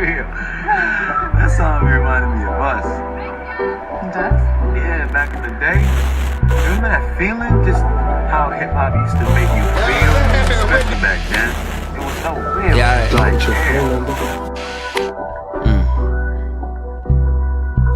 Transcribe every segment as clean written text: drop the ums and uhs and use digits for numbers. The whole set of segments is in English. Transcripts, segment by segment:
real. That song reminded me of us. It does? Yeah, back in the day. Remember that feeling? Just how hip-hop used to make you feel, especially back then. It was so real. Yeah, like,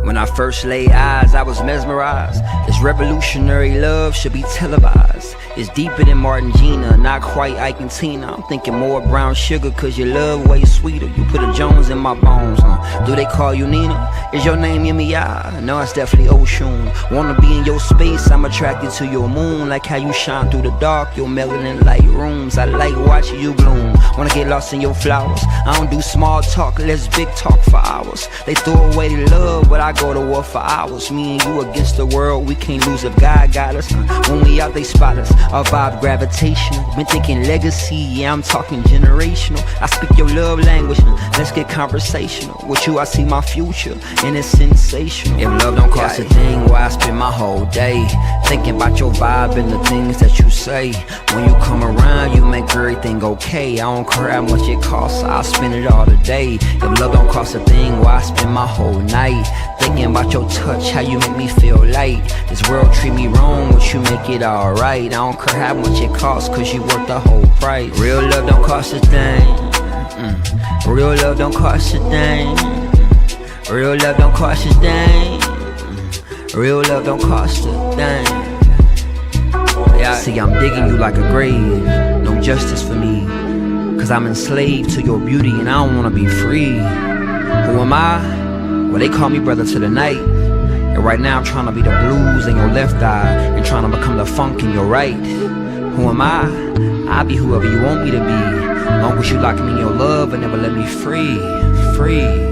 When I first laid eyes, I was mesmerized. This revolutionary love should be televised. It's deeper than Martin Gina, not quite Ike and Tina. I'm thinking more brown sugar, cause your love way sweeter. You put a Jones in my bones, Do they call you Nina? Is your name Yemiya? No, it's definitely Oshun. Wanna be in your space, I'm attracted to your moon. Like how you shine through the dark, your melanin light rooms. I like watching you bloom. Wanna get lost in your flowers. I don't do small talk, let's big talk for hours. They throw away the love, but I go to war for hours. Me and you against the world, we can't lose if God got us. When we out, they spot us. Our vibe gravitational. Been thinking legacy, yeah, I'm talking generational. I speak your love language, let's get conversational. With you, I see my future, and it's sensational. If love don't cost a thing, why I spend my whole day thinking about your vibe and the things that you say. When you come around, you make everything okay. I don't care how much it costs, I'll spend it all today. If love don't cost a thing, why I spend my whole night thinking about your touch, how you make me feel light. This world treat me wrong, but you make it alright. I don't care how much it costs, cause you worth the whole price. Real love don't cost a thing. Real love don't cost a thing. Real love don't cost a thing. Real love don't cost a thing. Yeah, see, I'm digging you like a grave. No justice for me, cause I'm enslaved to your beauty and I don't wanna be free. Who am I? Well, they call me brother to the night. And right now I'm trying to be the blues in your left eye and trying to become the funk in your right. Who am I? I'll be whoever you want me to be. Long as you lock me in your love and never let me free. Free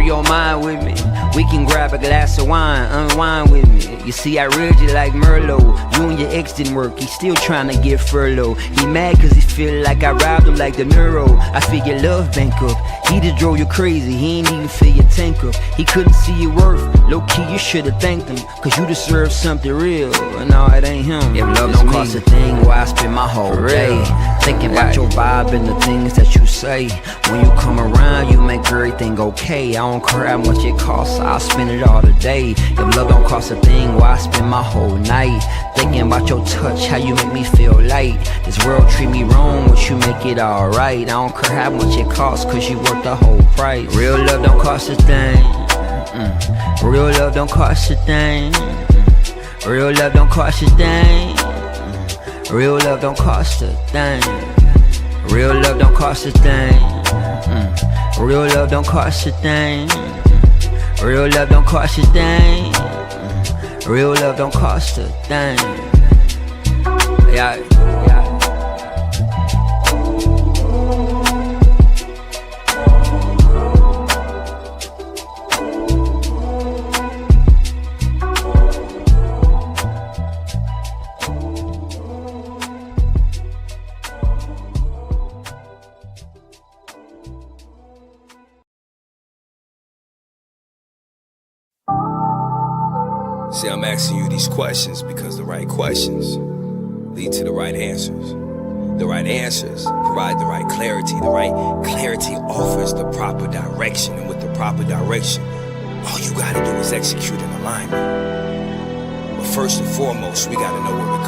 your mind with me. We can grab a glass of wine, unwind with me. You see, I read you like Merlot. You and your ex didn't work, he's still trying to get furloughed. He mad cause he feel like I robbed him like the Neuro. I feel your love bank up. He just drove you crazy, he ain't even fill your tank up. He couldn't see your worth, low key you should've thanked him. Cause you deserve something real, no it ain't him. If love don't cost a thing, why I spend my whole day thinking about your vibe and the things that you say. When you come around, you make everything okay. I don't care how much it costs, I'll spend it all today. If love don't cost a thing, why I spend my whole night thinking about your touch, how you make me feel light. This world treat me wrong, but you make it alright. I don't care how much it costs, cause you worth the whole price. Real love don't cost a thing. Real love don't cost a thing. Real love don't cost a thing. Real love don't cost a thing. Real love don't cost a thing. Real love don't cost a thing. Real love don't cost a thing. Real love don't cost a thing. Yeah. See, I'm asking you these questions because the right questions lead to the right answers. The right answers provide the right clarity. The right clarity offers the proper direction. And with the proper direction, all you gotta do is execute an alignment. But first and foremost, we gotta know where we're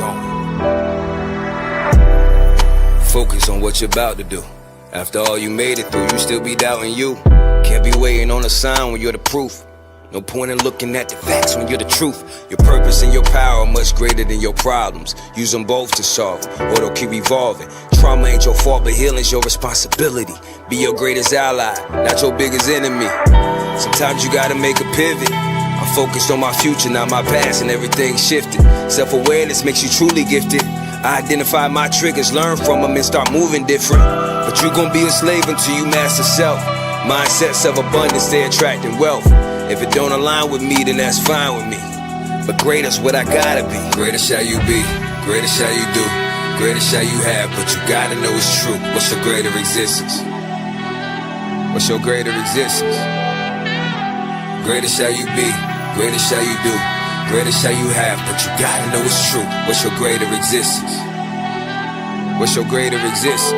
going. Focus on what you're about to do. After all you made it through, you still be doubting you. Can't be waiting on a sign when you're the proof. No point in looking at the facts when you're the truth. Your purpose and your power are much greater than your problems. Use them both to solve, or they'll keep evolving. Trauma ain't your fault, but healing's your responsibility. Be your greatest ally, not your biggest enemy. Sometimes you gotta make a pivot. I'm focused on my future, not my past, and everything shifted. Self-awareness makes you truly gifted. I identify my triggers, learn from them, and start moving different. But you gon' be a slave until you master self. Mindsets of abundance, they attracting wealth. If it don't align with me, then that's fine with me. But greater's what I gotta be. Greater shall you be, greater shall you do, greater shall you have, but you gotta know it's true. What's your greater existence? What's your greater existence? Greater shall you be, greater shall you do, greater shall you have, but you gotta know it's true. What's your greater existence? What's your greater existence?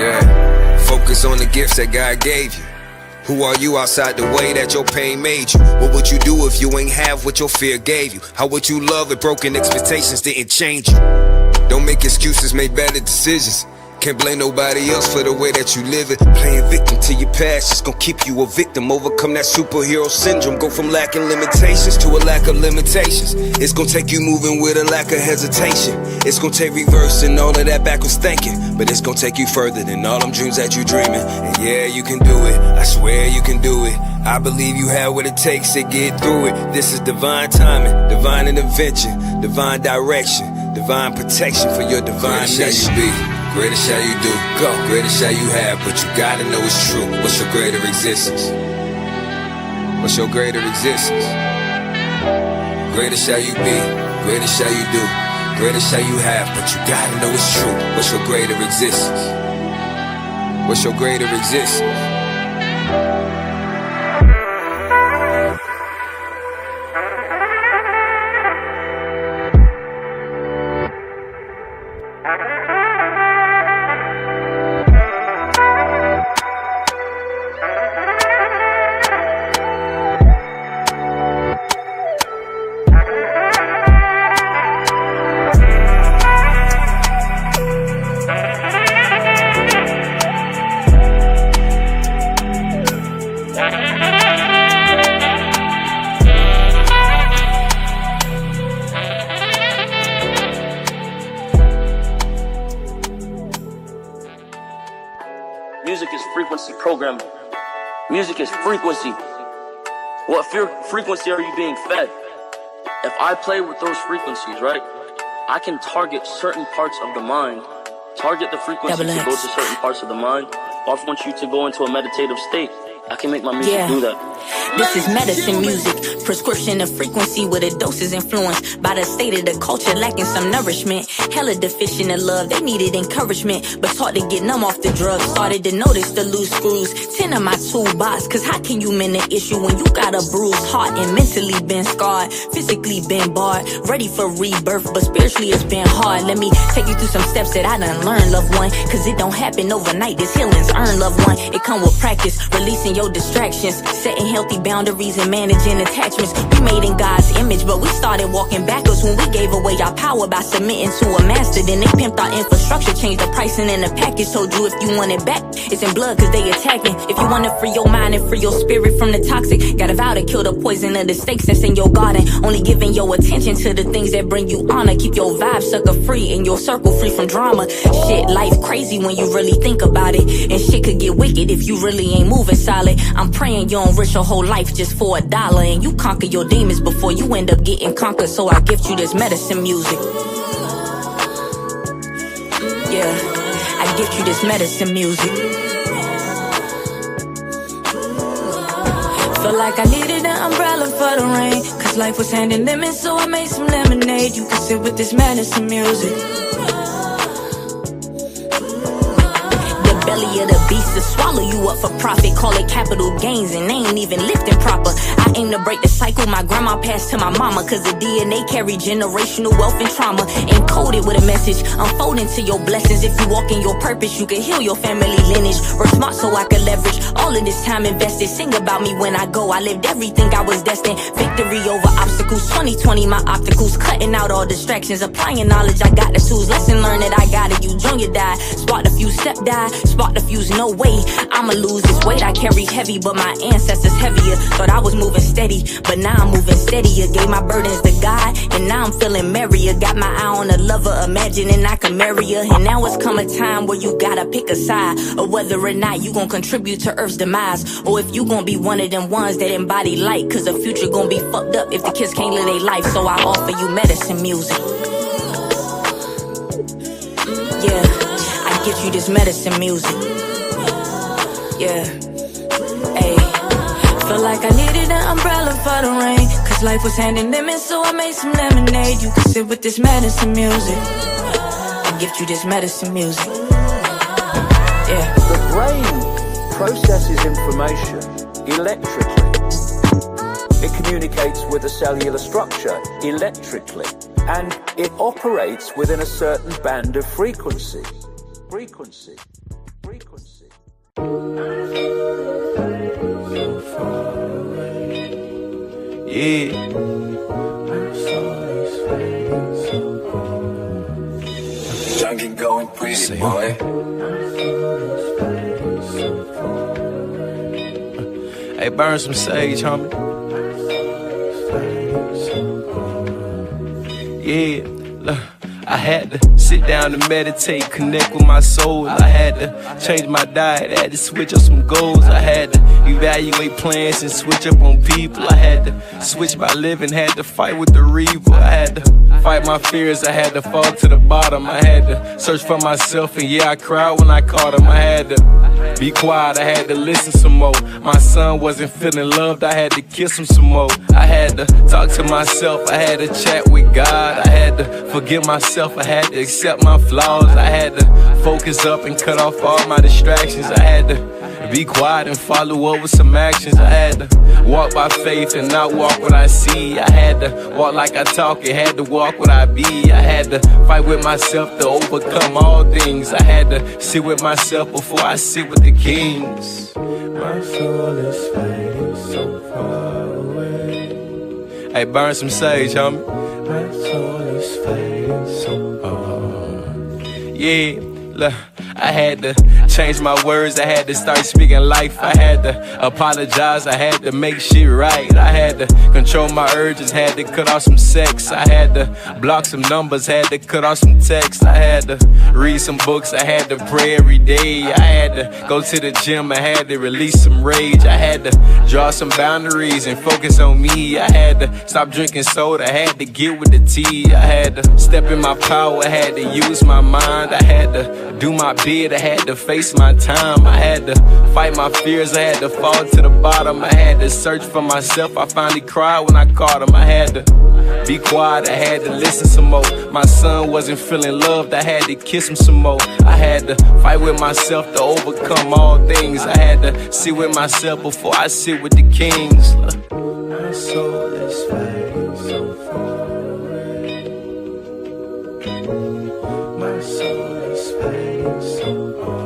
Yeah. Focus on the gifts that God gave you. Who are you outside the way that your pain made you? What would you do if you ain't have what your fear gave you? How would you love if broken expectations didn't change you? Don't make excuses, make better decisions. Can't blame nobody else for the way that you live it. Playing victim to your past just gon' keep you a victim. Overcome that superhero syndrome. Go from lacking limitations to a lack of limitations. It's gon' take you moving with a lack of hesitation. It's gon' take reversing all of that backwards thinking. But it's gon' take you further than all them dreams that you dreaming. And yeah, you can do it, I swear you can do it. I believe you have what it takes to get through it. This is divine timing, divine intervention, divine direction, divine protection for your divine mission. Greater shall you do, go. Greater shall you have, but you gotta know it's true. What's your greater existence? What's your greater existence? Greater shall you be, greater shall you do. Greater shall you have, but you gotta know it's true. What's your greater existence? What's your greater existence? Music is frequency programming. Music is frequency. What frequency are you being fed? If I play with those frequencies, right, I can target certain parts of the mind, target the frequency to go to certain parts of the mind. Or if I want you to go into a meditative state, I can make my music do that. This is medicine music, prescription of frequency with a doses influenced by the state of the culture lacking some nourishment. Hella deficient in love, they needed encouragement, but taught to get numb off the drugs. Started to notice the loose screws, 10 of my toolbox, cause how can you mend an issue when you got a bruised heart and mentally been scarred, physically been barred, ready for rebirth, but spiritually it's been hard. Let me take you through some steps that I done learned, loved one, cause it don't happen overnight, this healing's earned, loved one. It come with practice, releasing your distractions, setting healthy boundaries and managing attachments. We made in God's image, but we started walking backwards when we gave away our power by submitting to a master. Then they pimped our infrastructure, changed the pricing in the package. Told you if you want it back, it's in blood cause they attacking. If you want to free your mind and free your spirit from the toxic, gotta vow to kill the poison of the snakes that's in your garden. Only giving your attention to the things that bring you honor. Keep your vibe sucker free and your circle free from drama. Shit, life crazy when you really think about it, and shit could get wicked if you really ain't moving solid. I'm praying you don't risk your whole life just for $1, and you conquer your demons before you end up getting conquered. So I gift you this medicine music. Yeah, I gift you this medicine music. Felt like I needed an umbrella for the rain, cause life was handing lemons, so I made some lemonade. You can sit with this medicine music. Belly of the beast to swallow you up for profit. Call it capital gains and they ain't even lifting proper. I aim to break the cycle my grandma passed to my mama, cause the DNA carry generational wealth and trauma. Encoded with a message, unfolding to your blessings. If you walk in your purpose, you can heal your family lineage. Work smart so I can leverage all of this time invested. Sing about me when I go, I lived everything I was destined. Victory over obstacles, 2020 my opticals. Cutting out all distractions, applying knowledge, I got the tools. Lesson learned that I got it, you junior die. Spark the fuse, step die. Spark the fuse, no way I'ma lose this weight I carry heavy, but my ancestors heavier. Thought I was moving steady, but now I'm moving steadier. Gave my burdens to God, and now I'm feeling merrier. Got my eye on a lover, imagining I can marry her. And now it's come a time where you gotta pick a side, or whether or not you gon' contribute to Earth's demise, or if you gon' be one of them ones that embody light. Cause the future gon' be fucked up if the kids can't live their life. So I offer you medicine music. Yeah, I give you this medicine music. Yeah, ayy. Felt like I needed an umbrella for the rain, cause life was handing lemons, so I made some lemonade. You can sit with this medicine music. I gift you this medicine music. Yeah. The brain processes information electrically. It communicates with a cellular structure electrically, and it operates within a certain band of frequency. Yeah. Junkie going crazy, boy. Hey, burn some sage, homie. Yeah, look, I had to sit down and meditate, connect with my soul. I had to change my diet, I had to switch up some goals. I had to evaluate plans and switch up on people. I had to switch my living, had to fight with the reaper. I had to fight my fears, I had to fall to the bottom. I had to search for myself, and yeah, I cried when I caught him. I had to be quiet, I had to listen some more. My son wasn't feeling loved, I had to kiss him some more. I had to talk to myself, I had to chat with God. I had to forgive myself, I had to accept my flaws. I had to focus up and cut off all my distractions. I had to be quiet and follow up with some actions. I had to walk by faith and not walk what I see. I had to walk like I talk, and had to walk what I be. I had to fight with myself to overcome all things. I had to sit with myself before I sit with the kings. My soul is fading so far away. Hey, burn some sage, homie. My soul is fading so far. Yeah, look, I had to change my words, I had to start speaking life. I had to apologize, I had to make shit right. I had to control my urges, had to cut off some sex. I had to block some numbers, had to cut off some texts. I had to read some books, I had to pray every day. I had to go to the gym, I had to release some rage. I had to draw some boundaries and focus on me. I had to stop drinking soda, I had to get with the tea. I had to step in my power, I had to use my mind. I had to do my bid, I had to face my time. I had to fight my fears, I had to fall to the bottom. I had to search for myself, I finally cried when I caught him. I had to be quiet, I had to listen some more. My son wasn't feeling loved, I had to kiss him some more. I had to fight with myself to overcome all things. I had to sit with myself before I sit with the kings. My soul is fading so far away. My soul is fading so far.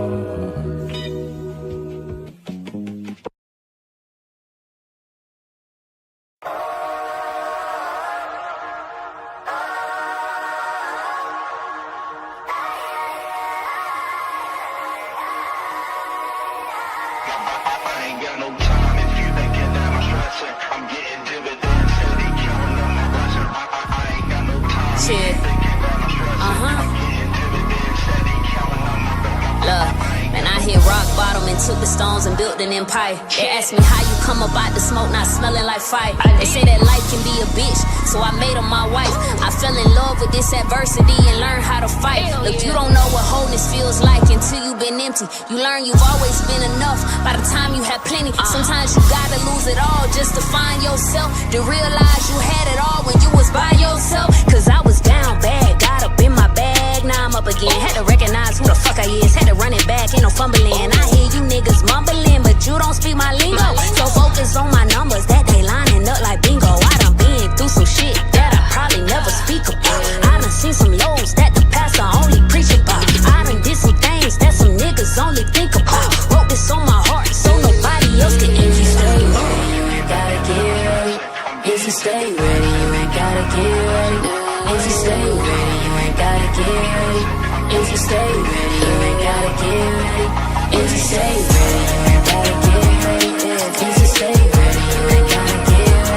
Took the stones and built an empire. They asked me how you come about the smoke not smelling like fire. They say that life can be a bitch, so I made her my wife. I fell in love with this adversity and learned how to fight. Look, you don't know what wholeness feels like until you've been empty. You learn you've always been enough by the time you had plenty. Sometimes you gotta lose it all just to find yourself, to realize you had it all when you was by yourself. Cause I was down bad, got up in my bag, now I'm up again. Had to recognize who the fuck I is, had to run it back, ain't no fumbling. I hear you niggas mumbling, but you don't speak my lingo. So focus on my numbers, that they lining up like bingo. I done been through some shit that I probably never speak about. I done seen some lows that the pastor only preach about. I done did some things that some niggas only think about. Wrote this on my heart so nobody else can. If you stay ready, you ain't gotta get ready. If you stay ready, you ain't gotta get ready. If you stay ready, you ain't gotta get ready. If you stay ready, you ain't gotta get ready. If you stay ready, you ain't gotta get ready. If you stay ready, you ain't gotta get ready.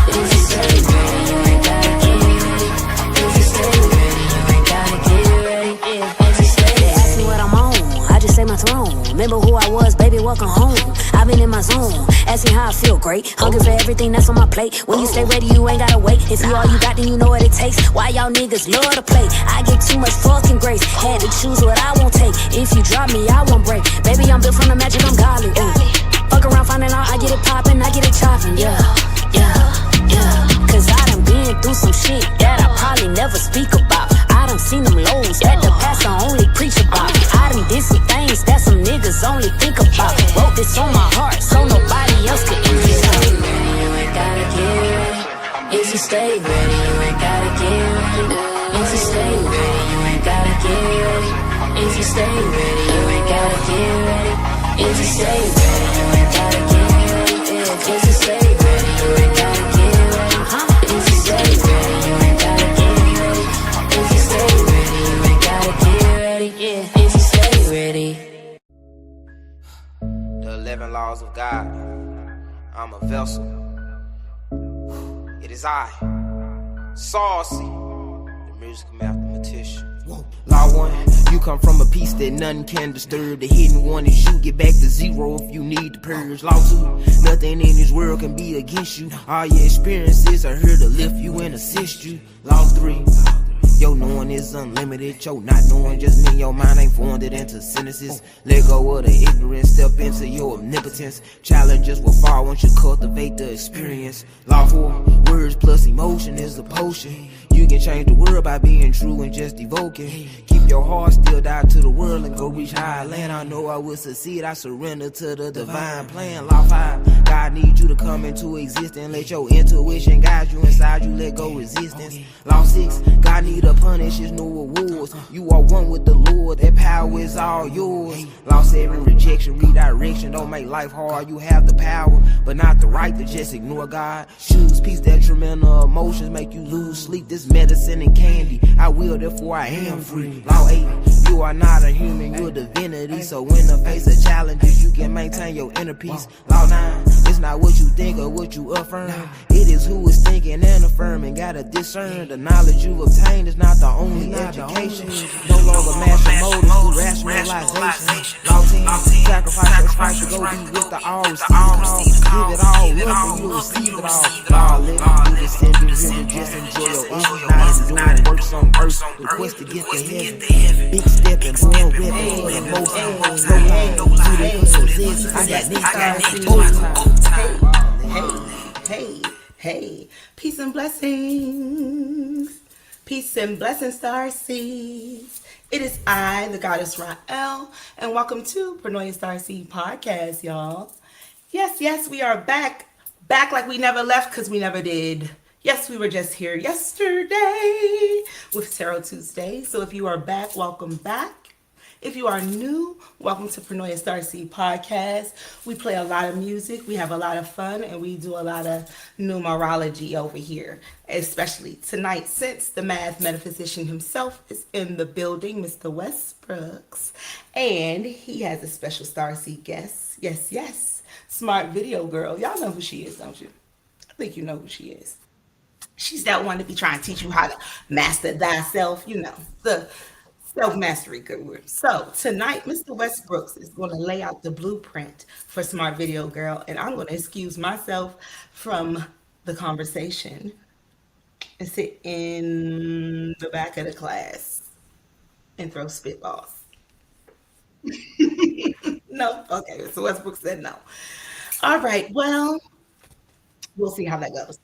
If you stay ready, you ain't gotta get ready. If you stay ready, you ain't gotta get ready. If you stay, they ask me what I'm on, I just say my throne. Remember who I was, baby, welcome home. I've been in my zone, ask me how I feel, great. Hungry for everything that's on my plate. When you stay ready, you ain't gotta wait. If you all you got, then you know what it takes. Why y'all niggas love to play? I get too much fucking grace, had to choose what I won't take. If you drop me, I won't break. Baby, I'm built from the magic, I'm godly. Fuck around, finding out, I get it poppin', I get it choppin'. Yeah, yeah, yeah. Cause I done been through some shit that I probably never speak about. I done seen them lows that the pastor only preach about. I done did some things that some niggas only think about. Wrote this on my heart so nobody else could. If you stay ready, you ain't gotta get ready. If you stay ready, you ain't gotta get ready. If you stay ready, you ain't gotta get ready. If you stay ready, you ain't gotta get ready. If you stay ready, you ain't gotta get ready. If you stay ready, you ain't gotta get ready. If you stay ready, you ain't gotta get ready. If you stay ready, you ain't gotta get ready. Yeah, if you stay ready. The 11 laws of God. I'm a vessel. It is I, Starseed, the musical mathematician. Law 1, you come from a piece that none can disturb. The hidden one is you get back to zero if you need to purge. Law 2, nothing in this world can be against you. All your experiences are here to lift you and assist you. Law 3, your knowing is unlimited. Your not knowing just mean your mind ain't formed it into sentences. Let go of the ignorance, step into your omnipotence. Challenges will fall once you cultivate the experience. Law 4, words plus emotion is a potion. You can change the world by being true and just evoking. Keep your heart still out to the world and go reach higher land. I know I will succeed, I surrender to the divine plan. Law 5, God needs you to come into existence. Let your intuition guide you inside you, let go resistance. Law 6, God need to punish his no rewards. You are one with the Lord, that power is all yours. Law 7, rejection, redirection, don't make life hard. You have the power, but not the right to just ignore God. Choose peace, detrimental emotions make you lose sleep. This medicine and candy, I will, therefore I am free. Law 8, you are not a human, you're a divinity. So in the face of challenges, you can maintain your inner peace. Law 9, it's not what you think or what you affirm. It is who is thinking and affirming. Gotta discern the knowledge you've obtained is not the only education. No longer master motives through rationalization. Law 10, sacrifice your strength to go be with the all. Receive all, give it all up and you'll receive it all. Law 11, do the sending, really just enjoy your essence. Not enduring works on earth, request to get to heaven. Big step and born with the most. No line, do they possess. I got Hey, peace and blessings. Peace and blessings, Starseeds. It is I, the goddess Rael, and welcome to Pronoia Starseed podcast, y'all. Yes, we are back like we never left because we never did. Yes, we were just here yesterday with Tarot Tuesday. So if you are back, welcome back. If you are new, welcome to Pronoia Starseed podcast. We play a lot of music, we have a lot of fun, and we do a lot of numerology over here, especially tonight since the Math Metaphysician himself is in the building, Mr. Westbrooks, and he has a special Starseed guest. Yes, SmartVideoGirl. Y'all know who she is, don't you? I think you know who she is. She's that one to be trying to teach you how to master thyself, the self-mastery guru. So tonight, Mr. Westbrooks is going to lay out the blueprint for SmartVideoGirl, and I'm going to excuse myself from the conversation and sit in the back of the class and throw spitballs. No? Okay, so Westbrooks said no. All right, well, we'll see how that goes.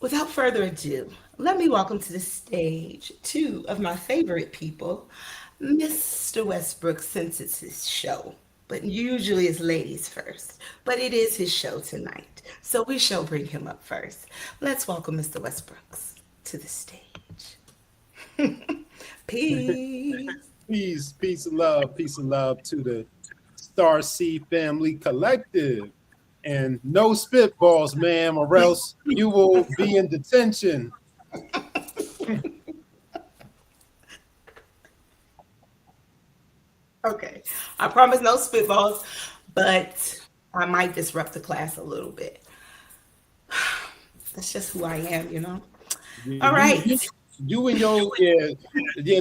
Without further ado, let me welcome to the stage two of my favorite people, Mr. Westbrook, since it's his show. But usually it's ladies first. But it is his show tonight, so we shall bring him up first. Let's welcome Mr. Westbrooks to the stage. Peace. Peace and love to the Starseed family collective. And no spitballs, ma'am, or else you will be in detention. Okay, I promise no spitballs, but I might disrupt the class a little bit. That's just who I am. All right. You and your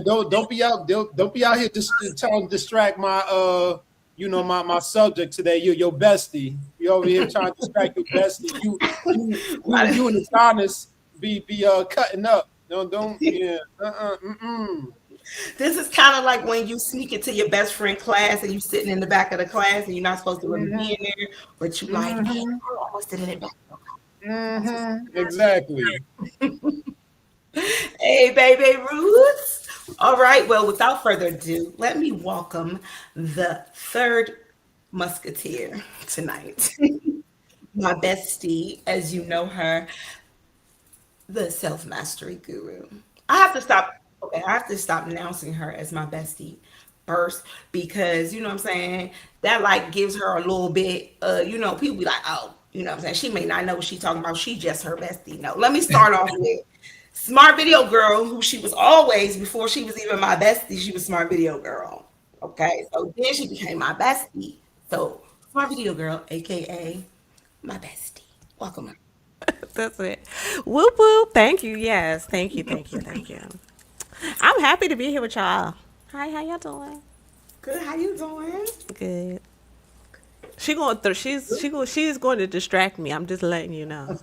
don't be out here just trying to distract my my subject today. You're your bestie. You over here trying to distract your bestie. You and the honest be cutting up. Don't. This is kind of like when you sneak into your best friend class and you sitting in the back of the class and you're not supposed to really be in there, but you like, hey, I almost did it back. Exactly. Hey, baby Ruth. All right. Well, without further ado, let me welcome the third musketeer tonight. My bestie, as you know her, the self-mastery guru. I have to stop announcing her as my bestie first, because you know what I'm saying, that like gives her a little bit, you know, people be like, oh, you know what I'm saying, she may not know what she's talking about, she just her bestie. No, let me start off with Smart Video Girl, who she was always, before she was even my bestie, she was Smart Video Girl. Okay, so then she became my bestie. So Smart Video Girl, aka my bestie. Welcome. That's it. Whoop whoop. Thank you. Yes. Thank you. Thank you. Thank you. I'm happy to be here with y'all. Hi, how y'all doing? Good. How you doing? Good. She's going to distract me. I'm just letting you know.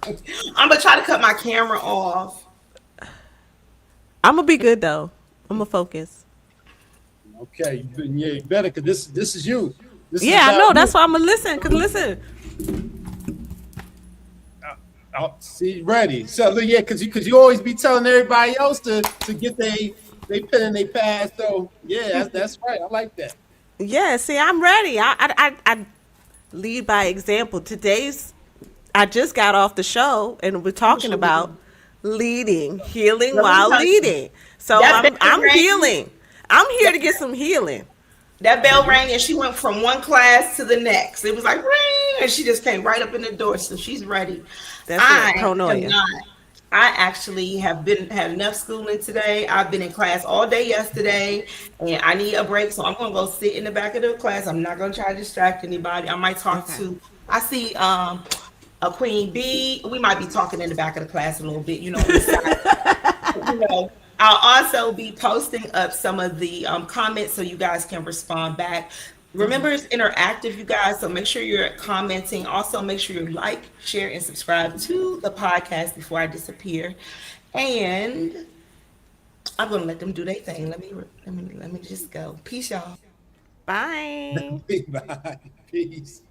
I'm gonna try to cut my camera off. I'm gonna be good though. I'm gonna focus. Okay, you better, because this is you. This Yeah, is I know. you. That's why I'm gonna listen. Cause listen, Oh, see, ready. So yeah, because you always be telling everybody else to get they pen and they pad. So yeah, that's right. I like that. yeah. See, I'm ready. I lead by example. I just got off the show and we're talking about healing Let me while tell you, leading. So that bell I'm rang. healing. I'm here to get some healing. That bell rang and she went from one class to the next. It was like ring, and she just came right up in the door. So she's ready. That's I it. am Pronoia. not. I actually had enough schooling today. I've been in class all day yesterday, and I need a break. So I'm gonna go sit in the back of the class. I'm not gonna try to distract anybody. I might talk Okay. to. I see a queen bee. We might be talking in the back of the class a little bit. You know, on the side. You know, I'll also be posting up some of the comments so you guys can respond back. Remember, it's interactive, you guys, so make sure you're commenting. Also, make sure you like, share, and subscribe to the podcast before I disappear. And I'm gonna let them do their thing. Let me just go. Peace, y'all. Bye. Bye. Peace.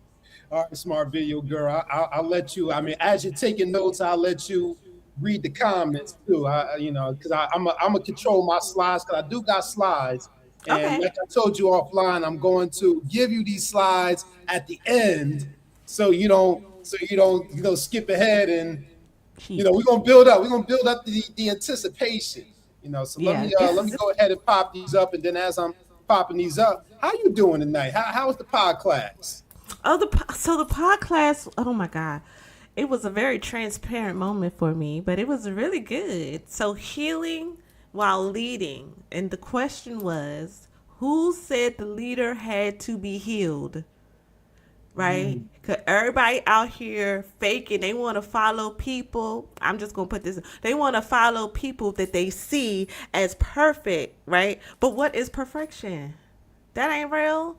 All right, Smart Video Girl. I'll let you. I mean, as you're taking notes, I'll let you read the comments too. Because I'm gonna control my slides, because I do got slides. And Okay. like I told you offline, I'm going to give you these slides at the end, so you don't skip ahead, and we're gonna build up. We're gonna build up the anticipation. So let me Yeah. let me go ahead and pop these up, and then as I'm popping these up, how you doing tonight? How was the pod class? Oh, the pod class. Oh my God, it was a very transparent moment for me, but it was really good. So healing while leading, and the question was, who said the leader had to be healed? Right? Because everybody out here faking, they want to follow people. I'm just going to put this. They want to follow people that they see as perfect, right? But what is perfection? That ain't real.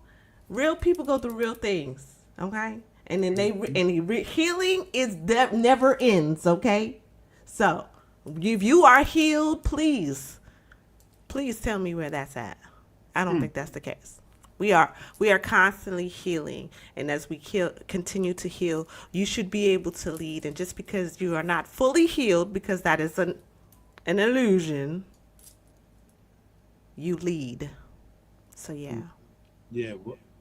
Real people go through real things, okay? And then healing is that never ends, okay? So if you are healed, please tell me where that's at. I don't think that's the case. We are constantly healing, and as we continue to heal, you should be able to lead. And just because you are not fully healed, because that is an illusion, you lead. So yeah. Yeah.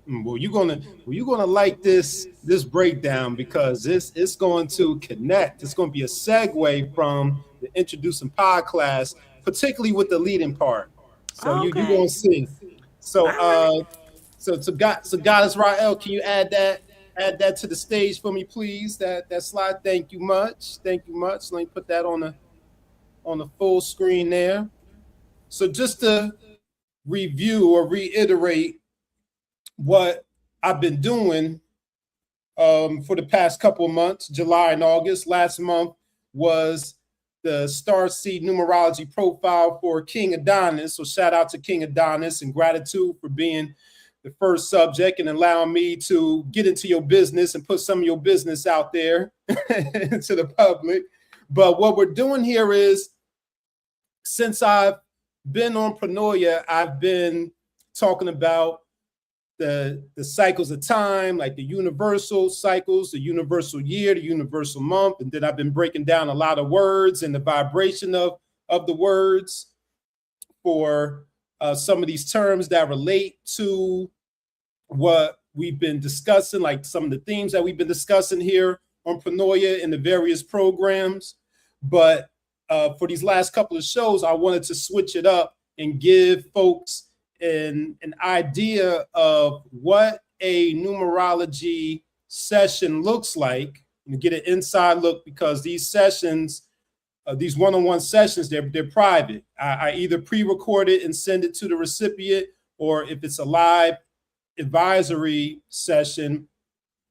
Well, you're gonna like this breakdown, because it's going to connect. It's going to be a segue from the introducing pod class, particularly with the leading part. So you're going to see. So Goddess Rael, can you add that to the stage for me, please? That slide. Thank you much. Let me put that on the full screen there. So just to review or reiterate what I've been doing for the past couple of months, July and August. Last month was the Starseed numerology profile for King Adonis. So shout out to King Adonis, and gratitude for being the first subject and allowing me to get into your business and put some of your business out there to the public. But what we're doing here is, since I've been on Pronoia, I've been talking about the cycles of time, like the universal cycles, the universal year, the universal month. And then I've been breaking down a lot of words and the vibration of the words for some of these terms that relate to what we've been discussing, like some of the themes that we've been discussing here on Pronoia in the various programs. But for these last couple of shows, I wanted to switch it up and give folks an idea of what a numerology session looks like, and get an inside look, because these sessions, these one-on-one sessions, they're private. I either pre-record it and send it to the recipient, or if it's a live advisory session,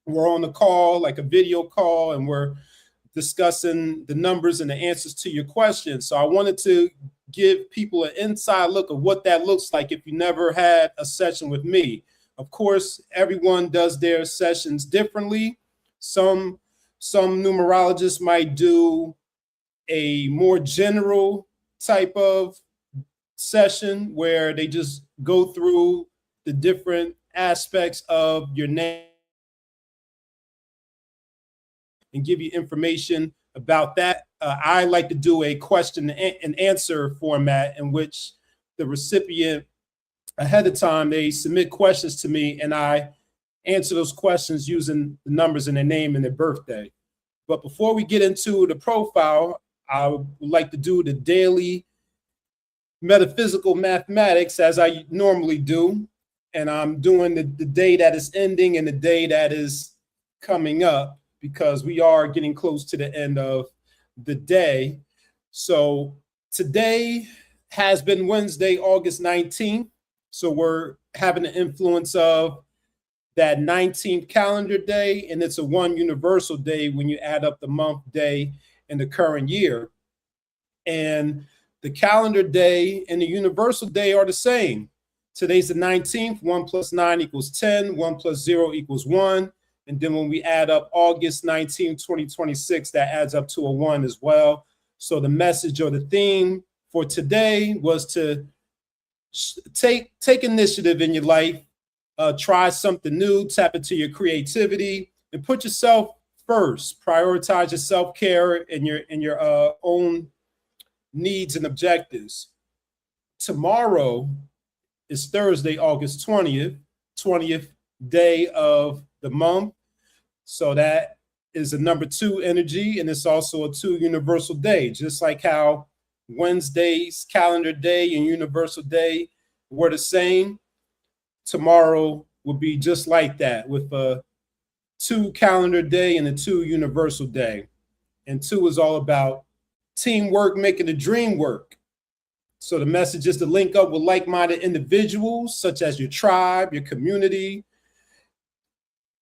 we're on the call, like a video call, and we're discussing the numbers and the answers to your questions. So I wanted to give people an inside look of what that looks like if you never had a session with me. Of course, everyone does their sessions differently. Some numerologists might do a more general type of session where they just go through the different aspects of your name and give you information about that. I like to do a question and answer format in which the recipient, ahead of time, they submit questions to me and I answer those questions using the numbers in their name and their birthday. But before we get into the profile, I would like to do the daily metaphysical mathematics as I normally do. And I'm doing the day that is ending and the day that is coming up, because we are getting close to the end of the day. So today has been Wednesday, August 19th. So we're having the influence of that 19th calendar day, and it's a one universal day when you add up the month, day, and the current year. And the calendar day and the universal day are the same. Today's the 19th, 1 plus 9 equals 10, 1 plus 0 equals 1. And then when we add up August 19, 2026, that adds up to a 1 as well. So the message or the theme for today was to take initiative in your life, try something new, tap into your creativity, and put yourself first. Prioritize your self-care and your own needs and objectives. Tomorrow is Thursday, August 20th day of the month. So that is a number 2 energy, and it's also a 2 universal day, just like how Wednesday's calendar day and universal day were the same. Tomorrow will be just like that, with a 2 calendar day and a 2 universal day. And 2 is all about teamwork, making the dream work. So the message is to link up with like-minded individuals, such as your tribe, your community.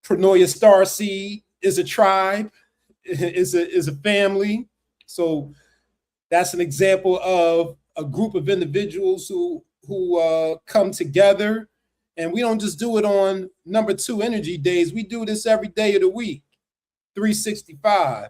Pronoia Starseed is a tribe, is a family. So that's an example of a group of individuals who come together. And we don't just do it on number 2 energy days. We do this every day of the week, 365.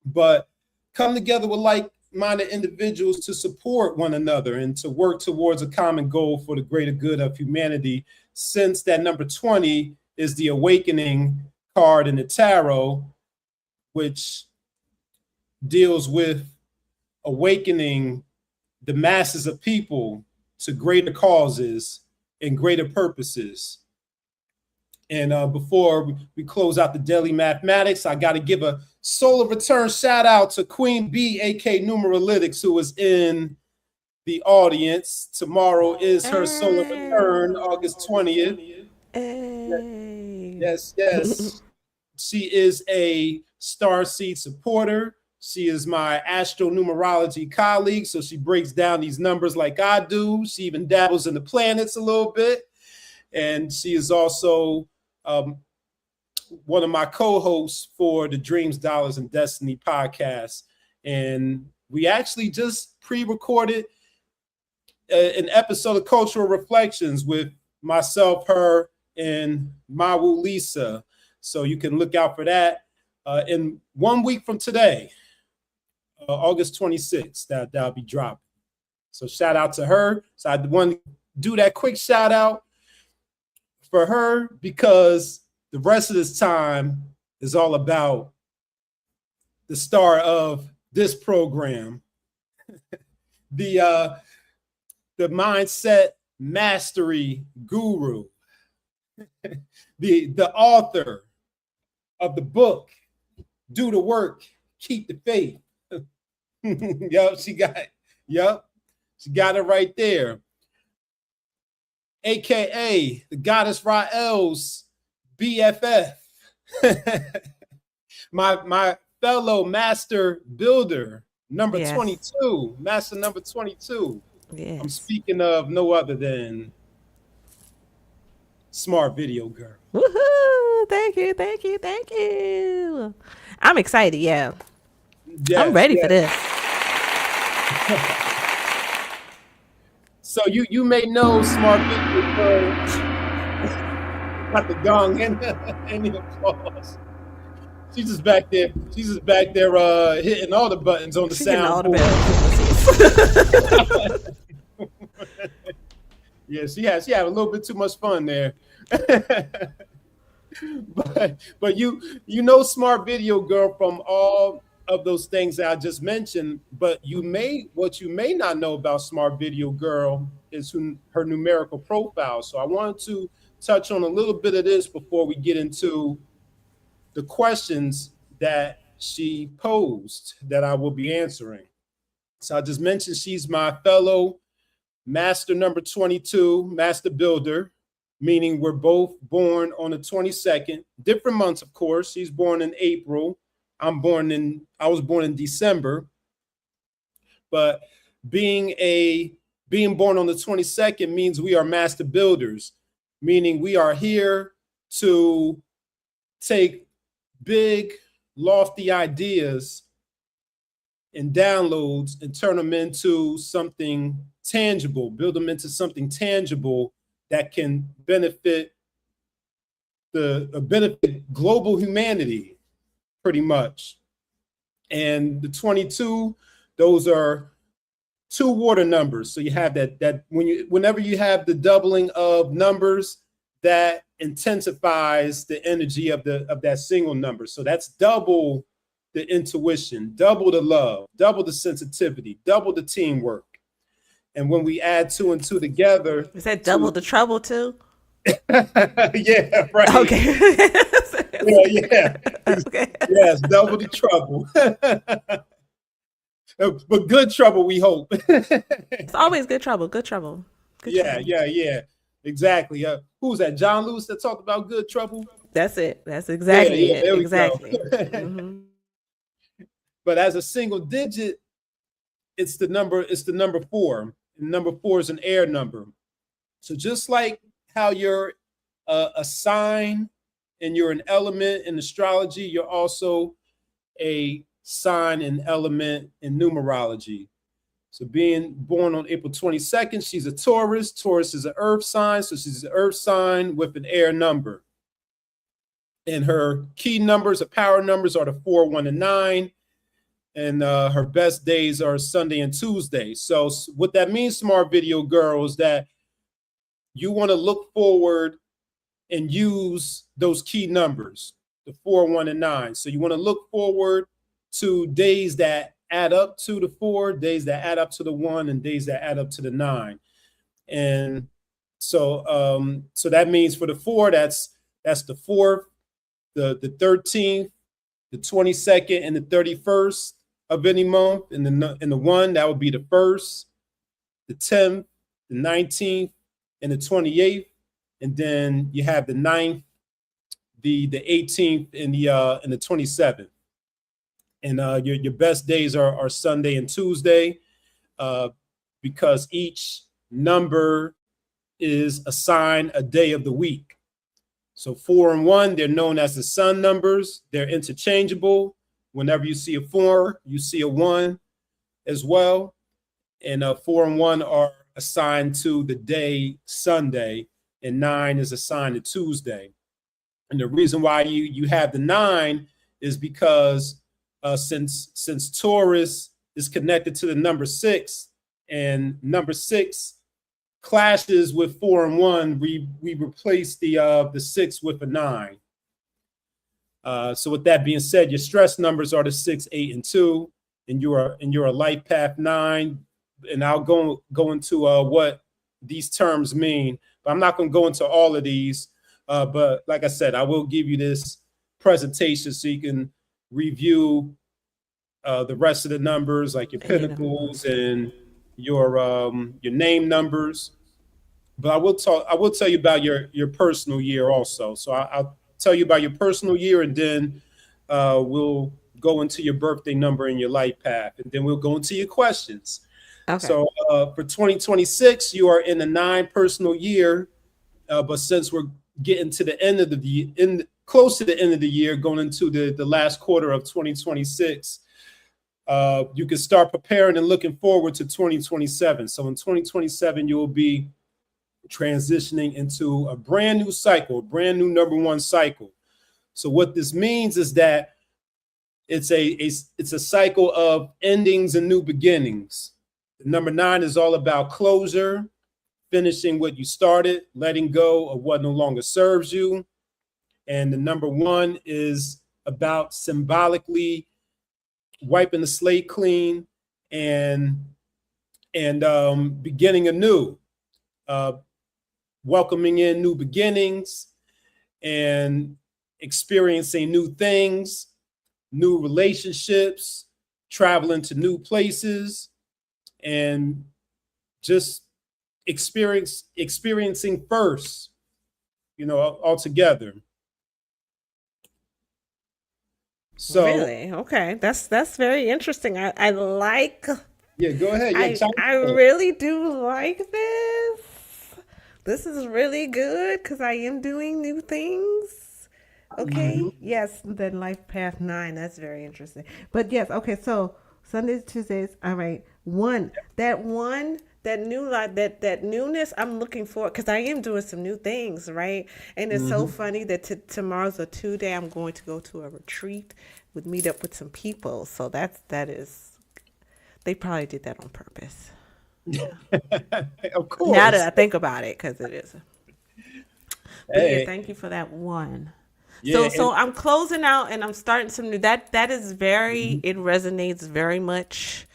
But come together with like-minded individuals to support one another and to work towards a common goal for the greater good of humanity, since that number 20 is the awakening card in the tarot, which deals with awakening the masses of people to greater causes and greater purposes. And before we close out the daily mathematics, I got to give a solar return shout out to Queen B, aka Numeralytics, who is in the audience. Tomorrow is her solar return, August 20th. Yes. She is a Starseed supporter. She is my astronumerology colleague, so she breaks down these numbers like I do. She even dabbles in the planets a little bit. And she is also one of my co-hosts for the Dreams, Dollars, and Destiny podcast. And we actually just pre-recorded an episode of Cultural Reflections with myself, her, and Mawu Lisa. So you can look out for that in 1 week from today, August 26th, that'll be dropping. So shout out to her. So I want to do that quick shout out for her, because the rest of this time is all about the star of this program, the mindset mastery guru, the author of the book, Do the Work, Keep the Faith. She got it right there. aka the goddess Rael's BFF, my fellow master builder, number 22, master number 22. Yes. I'm speaking of no other than Smart Video Girl. Woohoo! Thank you, thank you, thank you. I'm excited. Yeah, Yes, I'm ready for this. So you may know Smart Video Girl. Got the gong and the applause. She's just back there. She's just back there hitting all the buttons on the soundboard. Yeah, she had a little bit too much fun there. but you know Smart Video Girl from all of those things that I just mentioned. But what you may not know about Smart Video Girl is her numerical profile. So I wanted to touch on a little bit of this before we get into the questions that she posed that I will be answering. So I just mentioned she's my fellow master number 22, master builder, meaning we're both born on the 22nd, different months, of course. She's born in April. I was born in December. But being born on the 22nd means we are master builders, meaning we are here to take big, lofty ideas and downloads and turn them into something tangible, build them into something tangible that can benefit global humanity, pretty much. And the 22, those are two water numbers. So you have that whenever you have the doubling of numbers, that intensifies the energy of that single number. So that's double the intuition, double the love, double the sensitivity, double the teamwork. And when we add 2 and 2 together, is that double the trouble too? Yeah, right. Okay. Yeah. Okay. Yes, double the trouble. But good trouble, we hope. It's always good trouble. Good trouble. Good trouble. Yeah. Exactly. Who's that? John Lewis that talked about good trouble? That's it. That's exactly it. Exactly. Mm-hmm. But as a single digit, it's the number 4. And number 4 is an air number. So just like how you're a sign and you're an element in astrology, you're also a sign and element in numerology. So being born on April 22nd, she's a Taurus. Taurus is an earth sign, so she's an earth sign with an air number. And her key numbers, her power numbers, are the 4, 1, and 9. And her best days are Sunday and Tuesday. So what that means, Smart Video Girl, is that you want to look forward and use those key numbers, the 4, 1, and 9. So you want to look forward to days that add up to the 4, days that add up to the 1, and days that add up to the 9. And so so that means for the 4, that's the 4th, the 13th, the 22nd, and the 31st of any month. And the 1, that would be the 1st, the 10th, the 19th, and the 28th. And then you have the 9th, the 18th, and the 27th. And your best days are Sunday and Tuesday, because each number is assigned a day of the week. So 4 and 1, they're known as the sun numbers. They're interchangeable. Whenever you see a 4, you see a 1 as well. And 4 and 1 are assigned to the day Sunday, and 9 is assigned to Tuesday. And the reason why you have the 9 is because since Taurus is connected to the number 6, and number 6 clashes with 4 and 1, we replace the 6 with a 9. So with that being said, your stress numbers are the 6, 8, and 2, and you're a life path 9. And I'll go into what these terms mean, but I'm not going to go into all of these. But like I said, I will give you this presentation so you can review the rest of the numbers, like your pentacles and your name numbers. but I will tell you about your personal year also. So I'll tell you about your personal year, and then we'll go into your birthday number and your life path, and then we'll go into your questions. Okay. So for 2026, you are in the 9 personal year, but since we're getting to the end of the close to the end of the year, going into the last quarter of 2026, you can start preparing and looking forward to 2027. So in 2027, you will be transitioning into a brand new cycle, a brand new number 1 cycle. So what this means is that it's a cycle of endings and new beginnings. Number 9 is all about closure, finishing what you started, letting go of what no longer serves you. And the number 1 is about symbolically wiping the slate clean and beginning anew, welcoming in new beginnings and experiencing new things, new relationships, traveling to new places, and just experiencing first, all together. So really? Okay. That's very interesting. I like. Yeah, go ahead. Yeah, I really do like this. This is really good because I am doing new things. Okay. Mm-hmm. Yes. Then life path 9. That's very interesting. But yes. Okay. So Sundays, Tuesdays. All right. That new life, that newness, I'm looking for, because I am doing some new things, right? And it's so funny that tomorrow's a 2-day. I'm going to go to a retreat, meet up with some people. So that is, they probably did that on purpose. Of course. Now that I think about it, because it is. But Hey. yeah, thank you for that one. Yeah, So I'm closing out and I'm starting some new. That is very. It resonates very much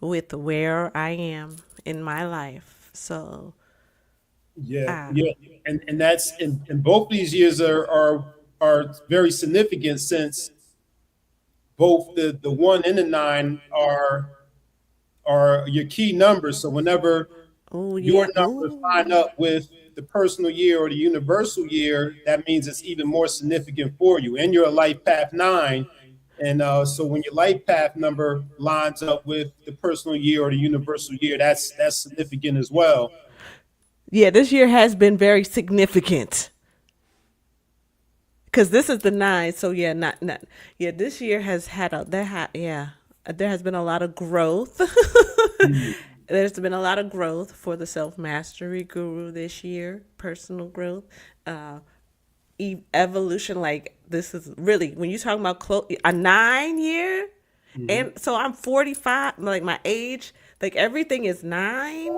with where I am in my life. So yeah, and that's and both these years are very significant, since both the 1 and the 9 are your key numbers. So whenever your numbers line up with the personal year or the universal year, that means it's even more significant for you. And you're a life path 9. And so when your life path number lines up with the personal year or the universal year, that's significant as well. yeah, this year has been very significant. Because this is the 9, so yeah, not yeah. This year has had there has been a lot of growth. There's been a lot of growth for the self-mastery guru this year, personal growth, evolution. Like, this is really, when you talk about a 9 year, and so I'm 45, like my age, like everything is 9.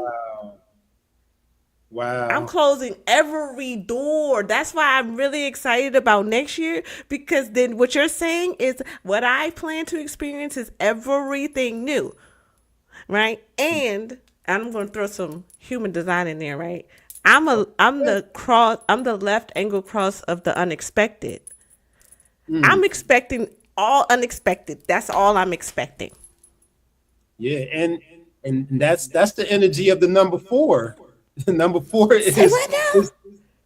Wow. I'm closing every door. That's why I'm really excited about next year, because then what you're saying is what I plan to experience is everything new, right? And I'm going to throw some human design in there, right? I'm the left angle cross of the unexpected. I'm expecting all unexpected. That's all I'm expecting. Yeah, and that's the energy of the number 4. Number 4 is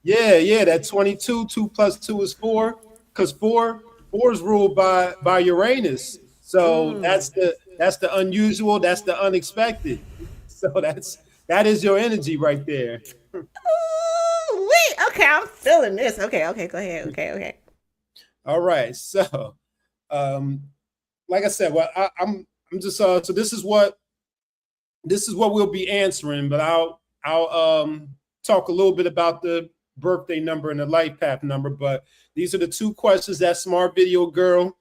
that 22. 2 plus 2 is 4, because 4 is ruled by Uranus. So that's the unusual, that's the unexpected. So that is your energy right there. Ooh, wait, okay, I'm feeling this. Okay, go ahead. Okay. All right, so like I said, well, I'm just so this is what we'll be answering, but I'll talk a little bit about the birthday number and the life path number. But these are the 2 questions that SmartVideoGirl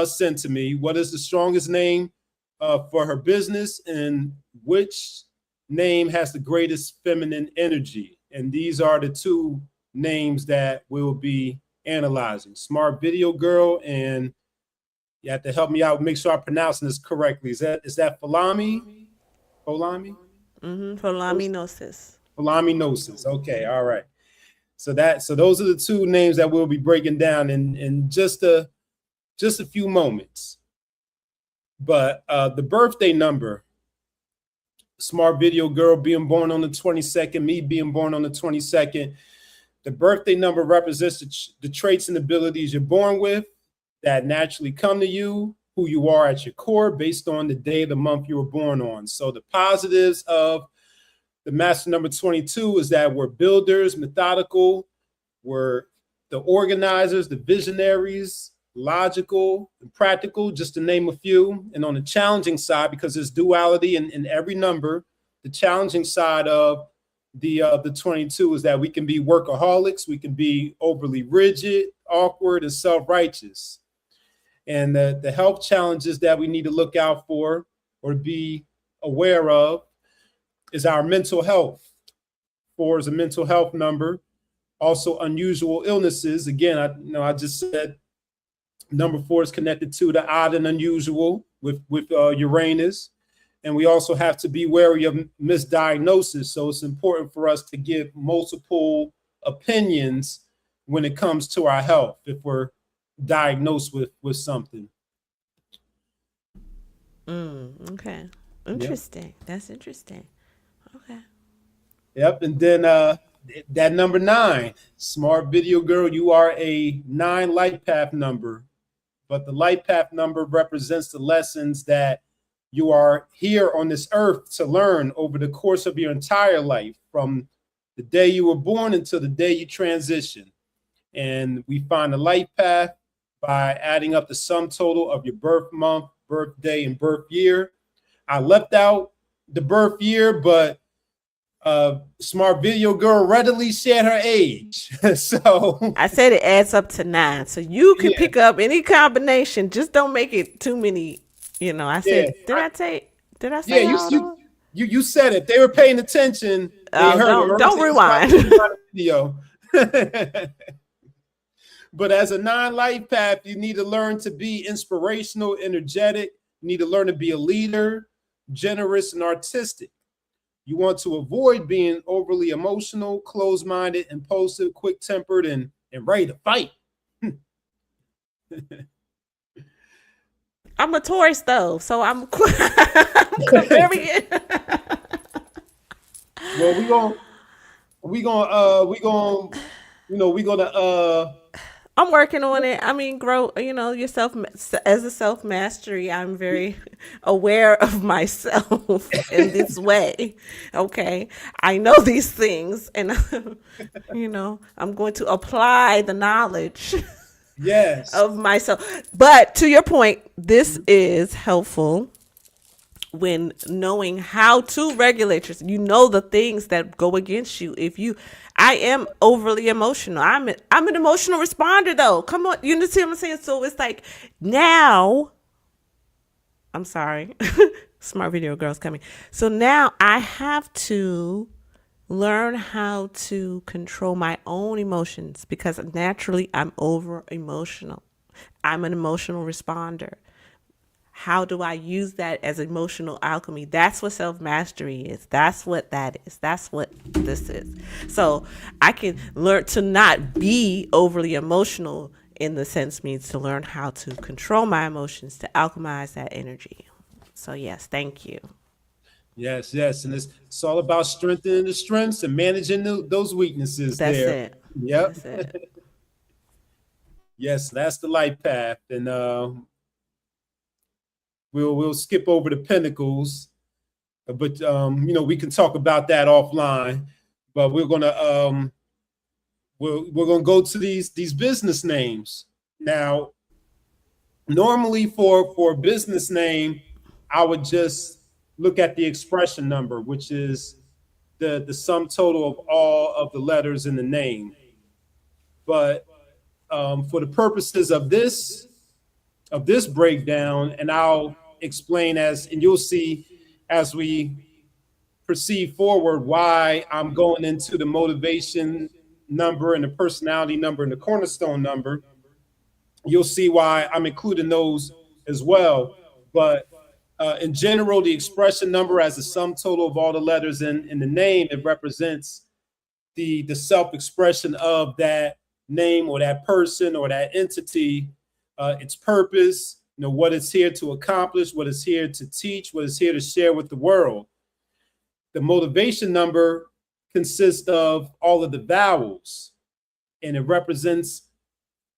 sent to me. What is the strongest name for her business, and which name has the greatest feminine energy? And these are the 2 names that we'll be analyzing. SmartVideoGirl, and you have to help me out, make sure I'm pronouncing this correctly. Is that Falami? Folaminosis. Folaminosis. Okay, all right. So those are the 2 names that we'll be breaking down in just a few moments. But the birthday number Smart Video Girl being born on the 22nd, me being born on the 22nd. The birthday number represents the traits and abilities you're born with that naturally come to you, who you are at your core based on the day of the month you were born on. So the positives of the master number 22 is that we're builders, methodical, we're the organizers, the visionaries, logical and practical, just to name a few. And on the challenging side, because there's duality in every number, the challenging side of the 22 is that we can be workaholics, we can be overly rigid, awkward, and self-righteous. And the health challenges that we need to look out for or be aware of is our mental health. 4 is a mental health number. Also unusual illnesses. Again, I just said number 4 is connected to the odd and unusual with Uranus. And we also have to be wary of misdiagnosis. So it's important for us to give multiple opinions when it comes to our health if we're diagnosed with something. Okay. Interesting. Yep. That's interesting. Okay. Yep. And then that number 9, Smart Video Girl, you are a 9 light path number. But the light path number represents the lessons that you are here on this earth to learn over the course of your entire life, from the day you were born until the day you transition. And we find the light path by adding up the sum total of your birth month, birthday, and birth year. I left out the birth year, but Smart Video Girl readily shared her age. So I said it adds up to 9. So you can pick up any combination. Just don't make it too many. I said, did I say you said it. They were paying attention. They heard don't rewind. Video. But as a 9 life path, you need to learn to be inspirational, energetic. You need to learn to be a leader, generous, and artistic. You want to avoid being overly emotional, closed-minded, impulsive, quick-tempered, and ready to fight. I'm a Taurus though, so I'm very. Well, we gonna I'm working on it. I mean, grow, yourself as a self-mastery. I'm very aware of myself in this way. Okay. I know these things and, I'm going to apply the knowledge of myself. But to your point, this is helpful when knowing how to regulate yourself. The things that go against you. I am overly emotional. I'm an emotional responder though. Come on, you see what I'm saying? So it's like now, I'm sorry, Smart Video Girl's coming. So now I have to learn how to control my own emotions because naturally I'm over emotional. I'm an emotional responder. How do I use that as emotional alchemy? That's what self-mastery is. That's what that is. That's what this is. So I can learn to not be overly emotional in the sense means to learn how to control my emotions, to alchemize that energy. So yes, thank you. Yes. And it's all about strengthening the strengths and managing those weaknesses. That's there. it. Yep. That's it. Yes, that's the light path. And We'll skip over the pentacles, but we can talk about that offline. But we're gonna go to these business names now. Normally, for a business name, I would just look at the expression number, which is the sum total of all of the letters in the name. But for the purposes of this breakdown, and I'll explain and you'll see as we proceed forward why I'm going into the motivation number and the personality number and the cornerstone number. You'll see why I'm including those as well. But in general, the expression number as the sum total of all the letters in the name, it represents the self-expression of that name or that person or that entity, its purpose, what it's here to accomplish, what it's here to teach, what it's here to share with the world. The motivation number consists of all of the vowels, and it represents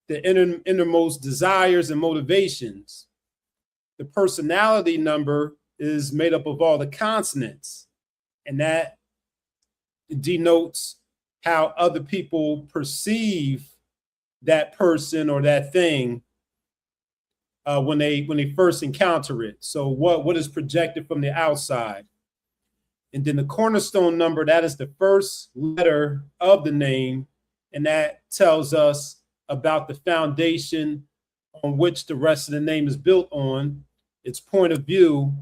the innermost desires and motivations. The personality number is made up of all the consonants, and that denotes how other people perceive that person or that thing when they first encounter it. So what is projected from the outside. And then the cornerstone number, that is the first letter of the name, and that tells us about the foundation on which the rest of the name is built on, its point of view,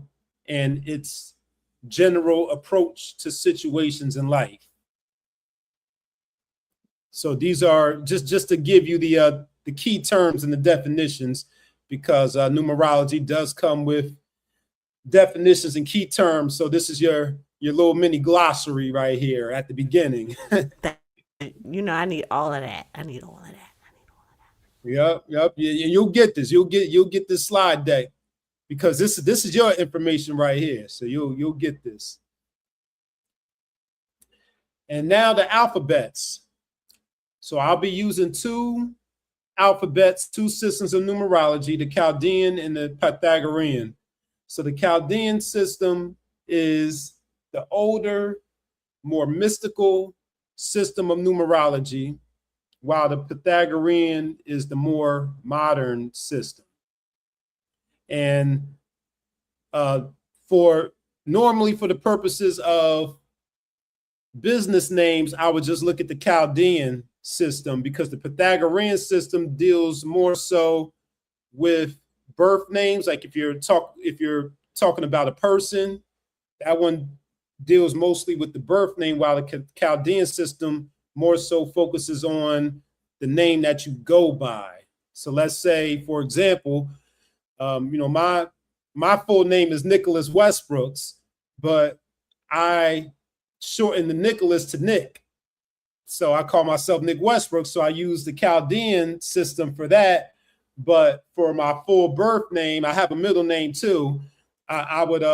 and its general approach to situations in life. So these are just to give you the key terms and the definitions, because numerology does come with definitions and key terms. So this is your little mini glossary right here at the beginning. You know, I need all of that. I need all of that. Yep. Yeah, you'll get this. You'll get this slide deck, because this is your information right here. So you'll get this. And now the alphabets. So I'll be using two alphabets, two systems of numerology, the Chaldean and the Pythagorean. So the Chaldean system is the older, more mystical system of numerology, while the Pythagorean is the more modern system. And normally for the purposes of business names, I would just look at the Chaldean system, because the Pythagorean system deals more so with birth names. Like if you're talking about a person, that one deals mostly with the birth name, while the Chaldean system more so focuses on the name that you go by. So let's say, for example, my full name is Nicholas Westbrooks, but I shorten the Nicholas to Nick. So I call myself Nick Westbrook. So I use the Chaldean system for that. But for my full birth name, I have a middle name too. I would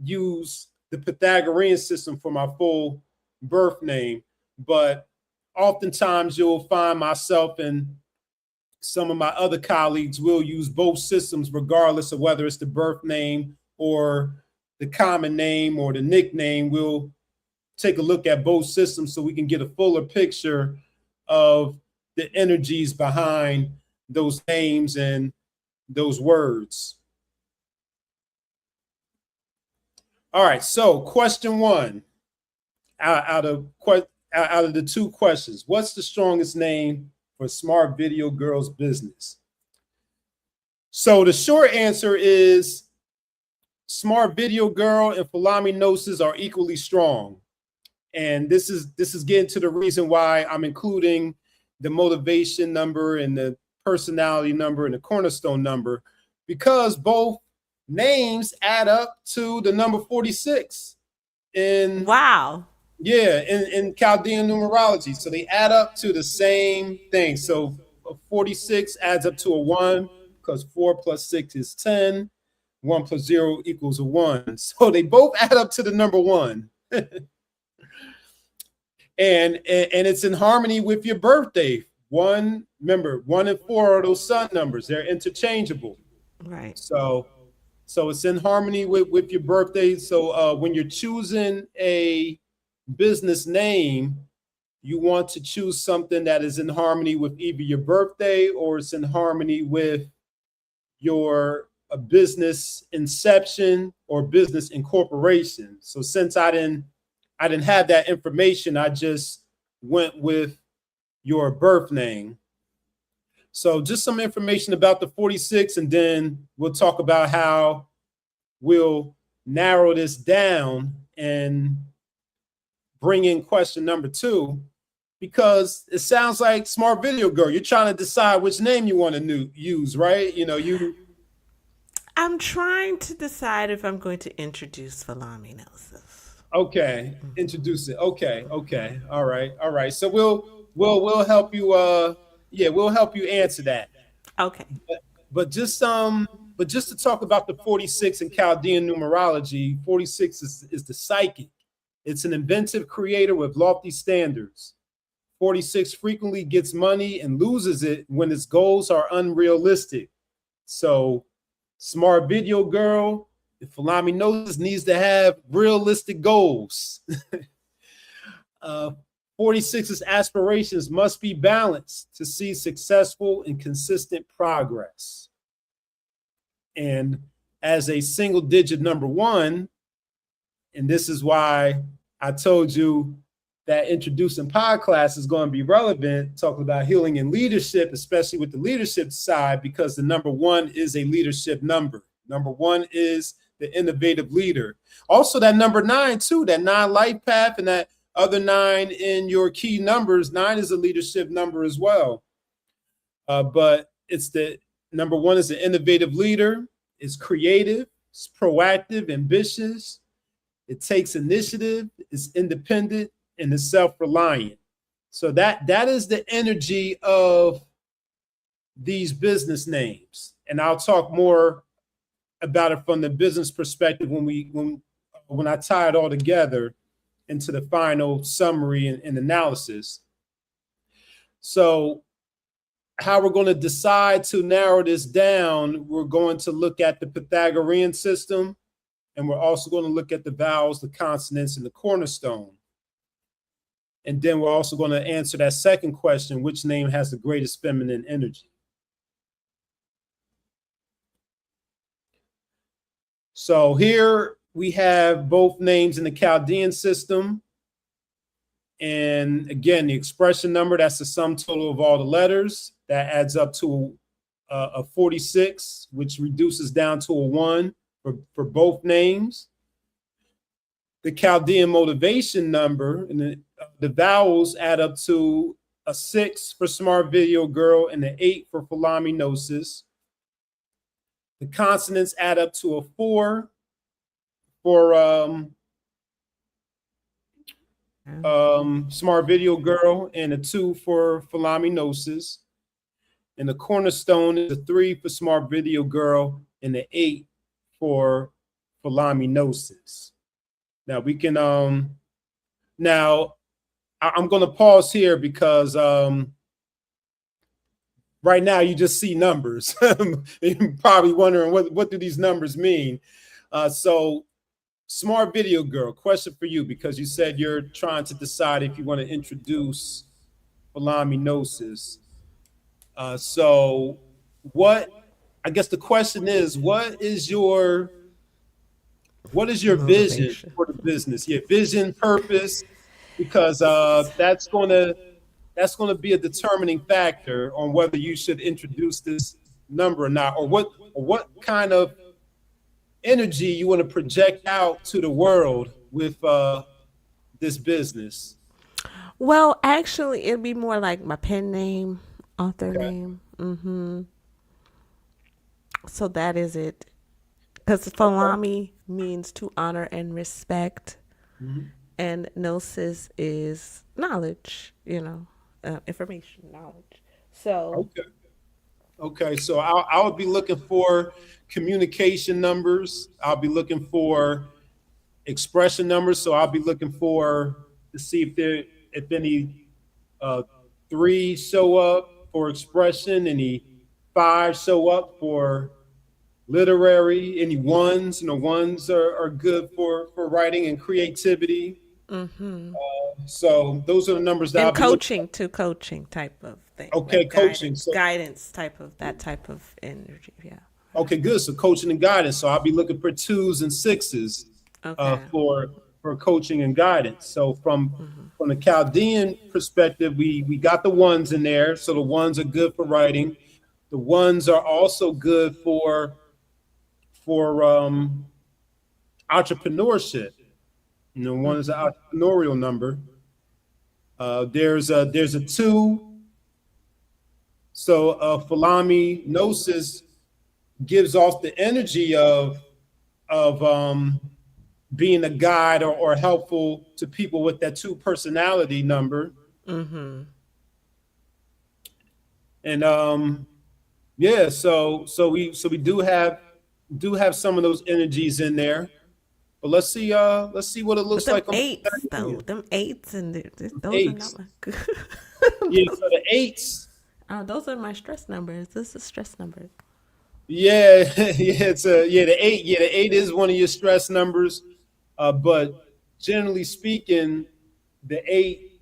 use the Pythagorean system for my full birth name. But oftentimes you'll find myself and some of my other colleagues will use both systems, regardless of whether it's the birth name or the common name or the nickname. We'll take a look at both systems so we can get a fuller picture of the energies behind those names and those words. All right, so question one out of the two questions: what's the strongest name for Smart Video Girl's business? So the short answer is Smart Video Girl and Philomenos are equally strong. And this is getting to the reason why I'm including the motivation number and the personality number and the cornerstone number, because both names add up to the number 46 in in Chaldean numerology. So they add up to the same thing. So 46 adds up to a 1, because 4 plus 6 is 10. 1 plus 0 equals a 1. So they both add up to the number 1. And it's in harmony with your birthday. Remember, 1 and 4 are those sun numbers. They're interchangeable. Right. So it's in harmony with your birthday. So when you're choosing a business name, you want to choose something that is in harmony with either your birthday or it's in harmony with your business inception or business incorporation. So since I didn't have that information, I just went with your birth name. So just some information about the 46, and then we'll talk about how we'll narrow this down and bring in question number 2, because it sounds like Smart Video Girl, you're trying to decide which name you want to use, right? I'm trying to decide if I'm going to introduce Philomenos. Okay, introduce it. Okay. All right. So we'll help you. We'll help you answer that. Okay. But just to talk about the 46 in Chaldean numerology, 46 is the psychic. It's an inventive creator with lofty standards. 46 frequently gets money and loses it when its goals are unrealistic. So, Smart Video Girl, if Falami knows, needs to have realistic goals. 46's aspirations must be balanced to see successful and consistent progress. And as a single digit number one, and this is why I told you that introducing podcast is going to be relevant, talking about healing and leadership, especially with the leadership side, because the number one is a leadership number. Number one is the innovative leader. Also, that number 9 too, that 9 life path and that other 9 in your key numbers. 9 is a leadership number as well. But it's the number one is the innovative leader. It's creative, it's proactive, ambitious. It takes initiative, it's independent, and is self-reliant. So that is the energy of these business names. And I'll talk more about it from the business perspective when I tie it all together into the final summary and analysis. So how we're going to decide to narrow this down, we're going to look at the Pythagorean system, and we're also going to look at the vowels, the consonants, and the cornerstone. And then we're also going to answer that second question, which name has the greatest feminine energy? So here we have both names in the Chaldean system. And again, the expression number, that's the sum total of all the letters. That adds up to a 46, which reduces down to a 1 for both names. The Chaldean motivation number and the vowels add up to a 6 for Smart Video Girl and an 8 for Falami Gnosis. The consonants add up to a 4 for Smart Video Girl and a 2 for Falami Gnosis. And the cornerstone is a 3 for Smart Video Girl and an 8 for Falami Gnosis. Now we can now I'm going to pause here because right now you just see numbers. You're probably wondering what do these numbers mean. So Smart Video Girl, question for you, because you said you're trying to decide if you want to introduce Falami Gnosis. So what, I guess the question is, what is your vision for the business? Your vision, purpose, because that's going to be a determining factor on whether you should introduce this number or not, or what kind of energy you want to project out to the world with this business. Well, actually, it'd be more like my pen name, author name. So that is it. Because Falami means to honor and respect, and Gnosis is knowledge, information, knowledge. So Okay. So I would be looking for communication numbers. I'll be looking for expression numbers. So I'll be looking to see if any 3 show up for expression, any 5 show up for literary, any 1s. Ones are good for writing and creativity. So those are the numbers that and I'll be coaching type of thing. Okay, like coaching. Guidance type of energy. Yeah. Okay, good. So coaching and guidance. So I'll be looking for 2s and 6s for coaching and guidance. So from the Chaldean perspective, we got the 1s in there. So the 1s are good for writing. The 1s are also good for entrepreneurship. 1 is an entrepreneurial number. There's a 2. So Falami Gnosis gives off the energy of being a guide or helpful to people with that 2 personality number. And so we do have some of those energies in there. But let's see what it looks like on eights the though, them eights and those eights. are not my Yeah, so the eights. Oh, those are my stress numbers. This is stress numbers. Yeah, the eight is one of your stress numbers. But generally speaking, the eight,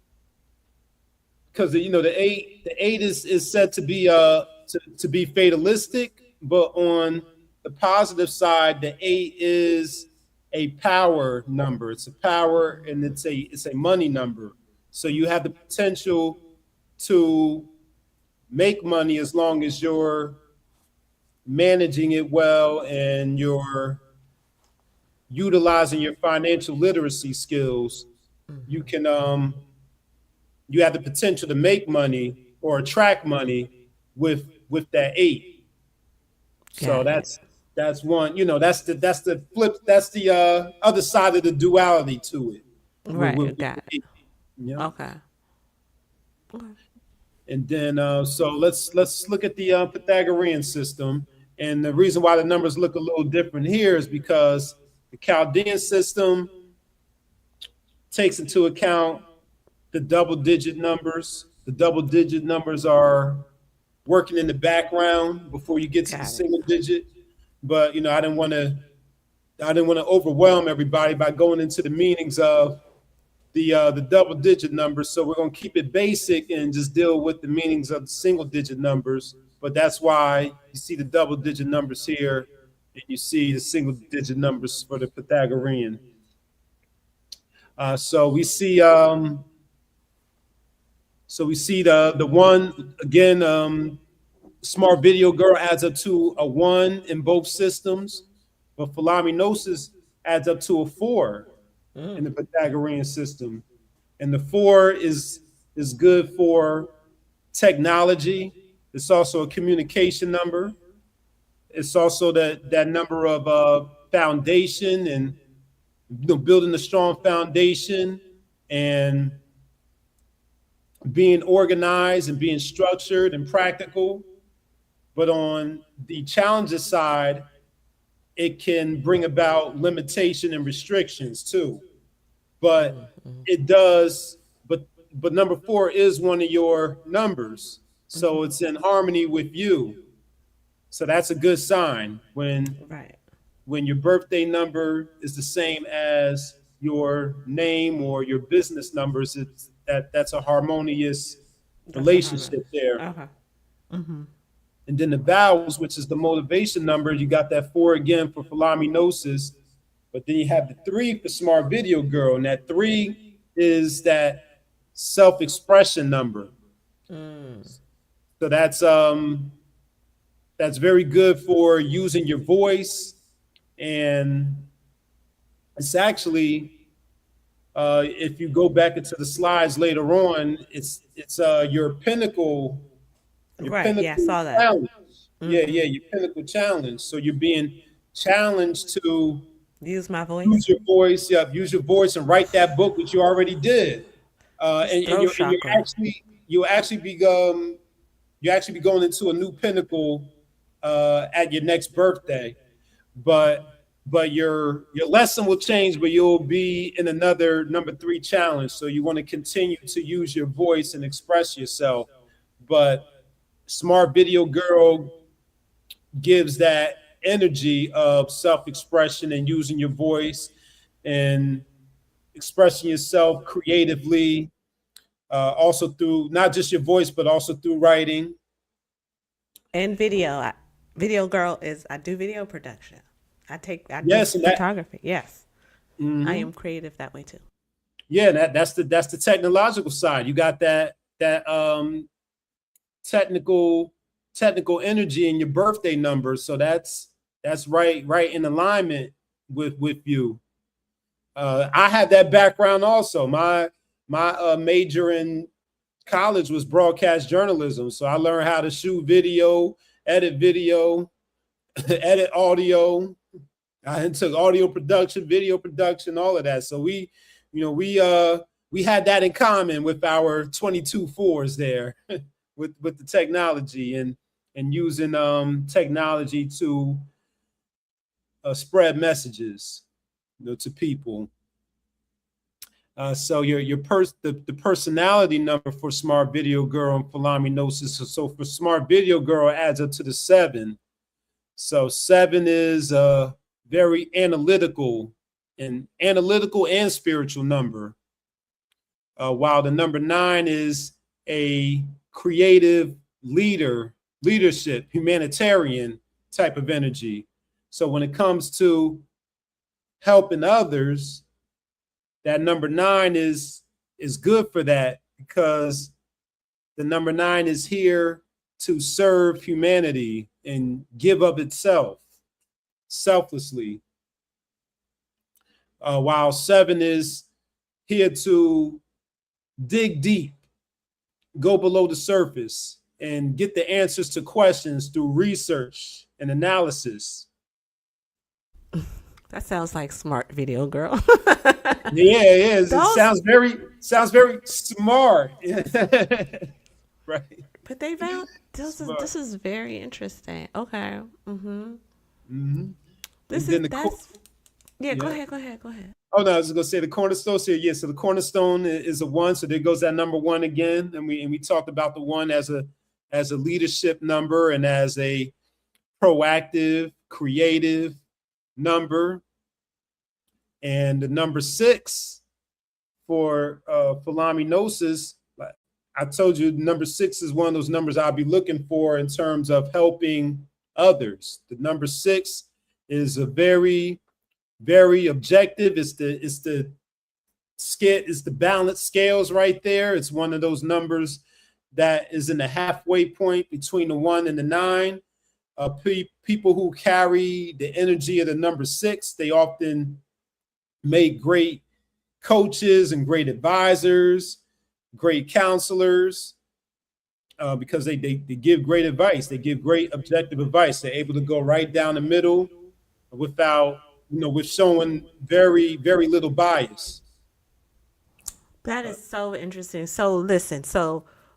because the eight is said to be to be fatalistic, but on the positive side, the eight is a power number. It's a power, and it's a money number. So you have the potential to make money as long as you're managing it well and you're utilizing your financial literacy skills. You can you have the potential to make money or attract money with that eight. So that's one, that's the flip, that's the other side of the duality to it. Right, got it. Yeah. Okay. And then so let's look at the Pythagorean system. And the reason why the numbers look a little different here is because the Chaldean system takes into account the double-digit numbers. The double-digit numbers are working in the background before you get to the single digit. But I didn't want to overwhelm everybody by going into the meanings of the double-digit numbers. So we're going to keep it basic and just deal with the meanings of the single-digit numbers. But that's why you see the double-digit numbers here, and you see the single-digit numbers for the Pythagorean. So we see the one again. SmartVideoGirl adds up to a 1 in both systems, but Philomenos adds up to a 4 in the Pythagorean system. And the 4 is good for technology. It's also a communication number. It's also that number of foundation and building a strong foundation and being organized and being structured and practical. But on the challenges side, it can bring about limitation and restrictions too. But it does, but number 4 is one of your numbers. So it's in harmony with you. So that's a good sign when your birthday number is the same as your name or your business numbers. That's a harmonious relationship there. Okay. Mm-hmm. And then the vowels, which is the motivation number, you got that 4 again for Philomenos, but then you have the 3 for SmartVideoGirl, and that 3 is that self-expression number. So that's very good for using your voice, and it's actually if you go back into the slides later on, it's your pinnacle. I saw that. Challenge. Yeah, your pinnacle challenge. So you're being challenged to use my voice. Use your voice. Yeah, use your voice and write that book, which you already did. And you'll actually be going into a new pinnacle at your next birthday. But your lesson will change, but you'll be in another number 3 challenge. So you want to continue to use your voice and express yourself. But SmartVideoGirl gives that energy of self-expression and using your voice and expressing yourself creatively, also through not just your voice, but also through writing. And video. VideoGirl is, I do video production. I do photography. Yes. Mm-hmm. I am creative that way too. Yeah, that's the technological side. You got that technical energy in your birthday number. So that's right in alignment with you. I have that background also. My major in college was broadcast journalism. So I learned how to shoot video, edit audio. I took audio production, video production, all of that. So we had that in common with our 22 4s there with the technology and using technology to spread messages. to people. So the personality number for Smart Video Girl and Philomenos. So for Smart Video Girl, it adds up to the 7. So 7 is a very analytical and spiritual number, while the number 9 is a creative leadership, humanitarian type of energy. So when it comes to helping others, that number 9 is good for that, because the number 9 is here to serve humanity and give of itself selflessly, while 7 is here to dig deep, go below the surface, and get the answers to questions through research and analysis. That sounds like Smart Video Girl. Yeah, it sounds very smart. Right. But they found this is very interesting. Okay. This is yeah. Go ahead. Oh no, I was just gonna say the cornerstone here. Yeah, so the cornerstone is a 1. So there goes that number 1 again, and we talked about the 1 as a leadership number and as a proactive, creative number. And the number 6 for Philomenos, I told you number 6 is one of those numbers I'll be looking for in terms of helping others. The number 6 is a very, very objective. It's the balanced scales right there. It's one of those numbers that is in the halfway point between the 1 and the 9. People who carry the energy of the number 6, they often make great coaches and great advisors, great counselors, because they give great advice. They give great objective advice. They're able to go right down the middle without, with showing very, very little bias. That is so interesting. So listen,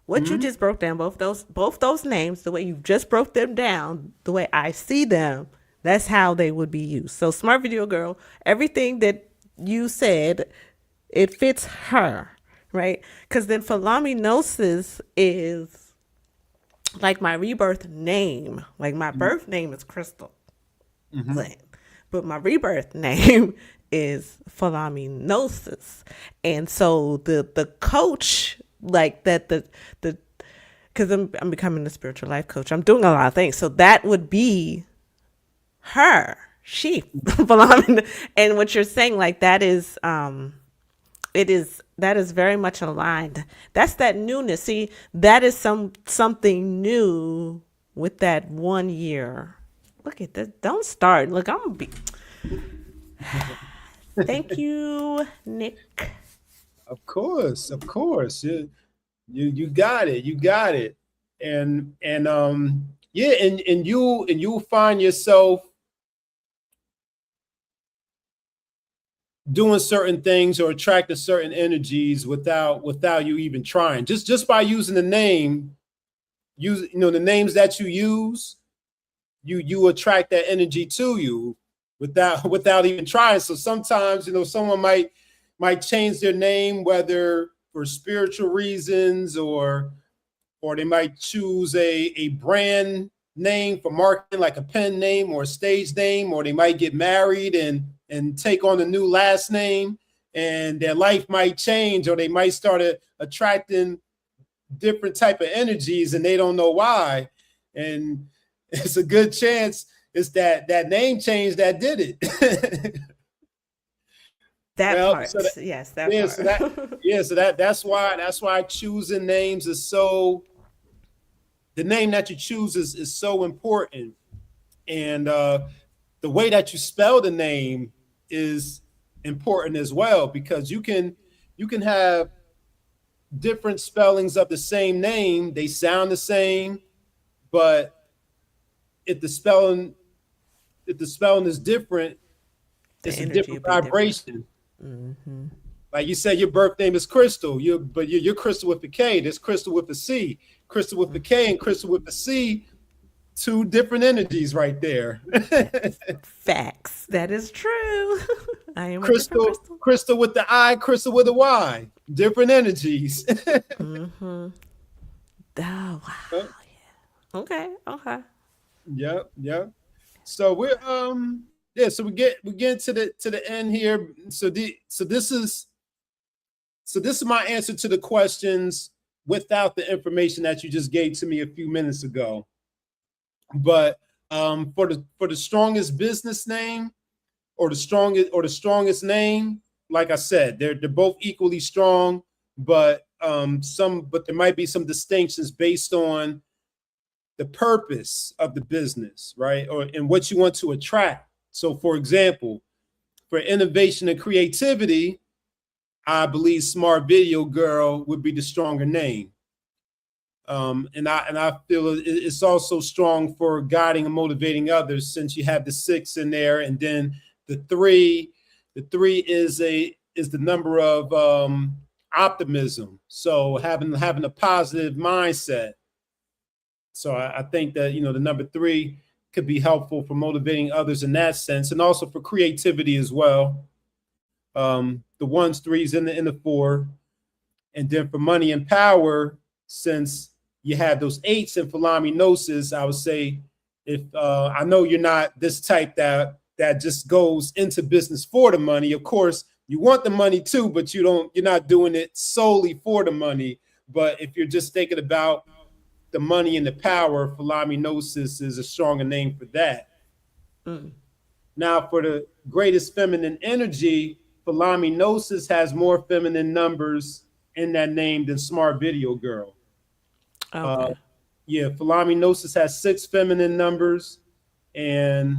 what you just broke down, both those names, the way you just broke them down, the way I see them, that's how they would be used. So Smart Video Girl, everything that you said, it fits her, right? Because then Philomenos is like my rebirth name. Like my birth name is Crystal, but my rebirth name is Philomenos. And so the coach, like that, the because I'm becoming a spiritual life coach. I'm doing a lot of things. So that would be her. She. And what you're saying, like that is that is very much aligned. That's that newness. See, that is something new with that 1 year. Look at this. Don't start. Look, I'm gonna be. Thank you, Nick. Of course. You got it. And you'll find yourself doing certain things or attracting certain energies without you even trying. Just by using the name, the names that you use, you attract that energy to you without even trying. So sometimes, someone might change their name, whether for spiritual reasons or they might choose a brand name for marketing, like a pen name or a stage name, or they might get married and take on a new last name, and their life might change, or they might start attracting different type of energies and they don't know why. And it's a good chance it's that name change that did it. That's why choosing names is so. The name that you choose is so important, and the way that you spell the name is important as well, because you can have different spellings of the same name. They sound the same, but if the spelling is different, it's a different vibration. Mm-hmm. Like you said, your birth name is Crystal, but you're Crystal with a K. There's Crystal with a C. Crystal with a K and Crystal with a C two different energies right there. Facts. That is true. I am a different Crystal, crystal. crystal with the I, crystal with a Y. Different energies. Oh wow. Okay. Okay. Yep. So we're yeah, so we get to the end here. So this is my answer to the questions without the information that you just gave to me a few minutes ago. But for the strongest business name or the strongest name, like I said, they're both equally strong, but there might be some distinctions based on the purpose of the business, right? Or and what you want to attract. So for example, for innovation and creativity, I believe SmartVideoGirl would be the stronger name. And I feel it's also strong for guiding and motivating others, since you have the 6 in there, and then the 3. The 3 is the number of optimism. So having a positive mindset. So I think that, the number 3 could be helpful for motivating others in that sense, and also for creativity as well. The 1s, 3s in the 4, and then for money and power, since you have those 8s in Philomenos, I would say, if I know you're not this type that just goes into business for the money. Of course, you want the money too, but you're not doing it solely for the money. But if you're just thinking about the money and the power, Philomenos is a stronger name for that. Now, for the greatest feminine energy, Philomenos has more feminine numbers in that name than SmartVideoGirl. Okay. Yeah, Philomenos has 6 feminine numbers, and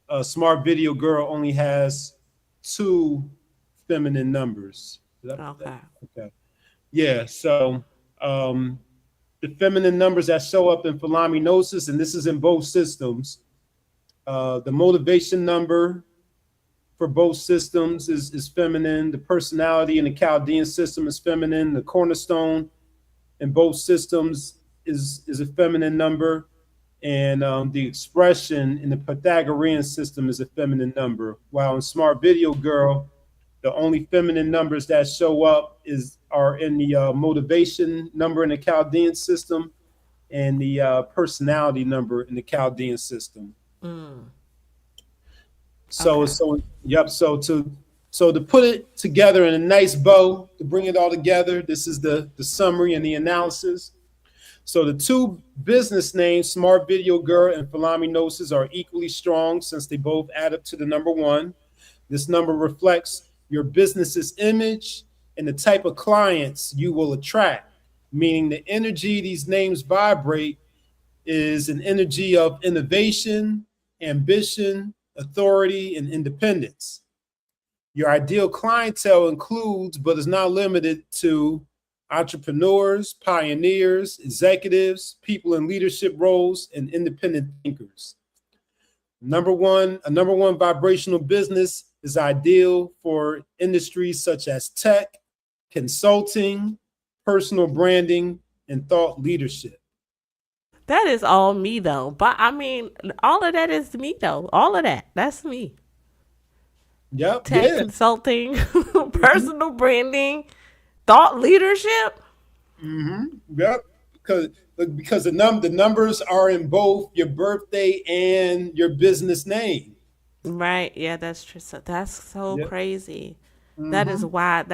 SmartVideoGirl only has 2 feminine numbers. Okay. Okay. Yeah, so the feminine numbers that show up in Philomenos, and this is in both systems, the motivation number for both systems is feminine. The personality in the Chaldean system is feminine. The cornerstone in both systems is a feminine number. And the expression in the Pythagorean system is a feminine number. While in SmartVideoGirl, the only feminine numbers that show up are in the motivation number in the Chaldean system and the personality number in the Chaldean system. So to put it together in a nice bow, to bring it all together, this is the summary and the analysis. So the 2 business names, SmartVideoGirl and Philomenos, are equally strong, since they both add up to the number 1. This number reflects your business's image and the type of clients you will attract, meaning the energy these names vibrate is an energy of innovation, ambition, authority, and independence. Your ideal clientele includes, but is not limited to, entrepreneurs, pioneers, executives, people in leadership roles, and independent thinkers. A number one vibrational business is ideal for industries such as tech, consulting, personal branding, and thought leadership. That is all me though. But I mean, all of that is me though. All of that's me. Yep. Tech consulting, personal branding, thought leadership. Yep. Because the numbers are in both your birthday and your business name. Right. Yeah, that's true. So that's so crazy. That is why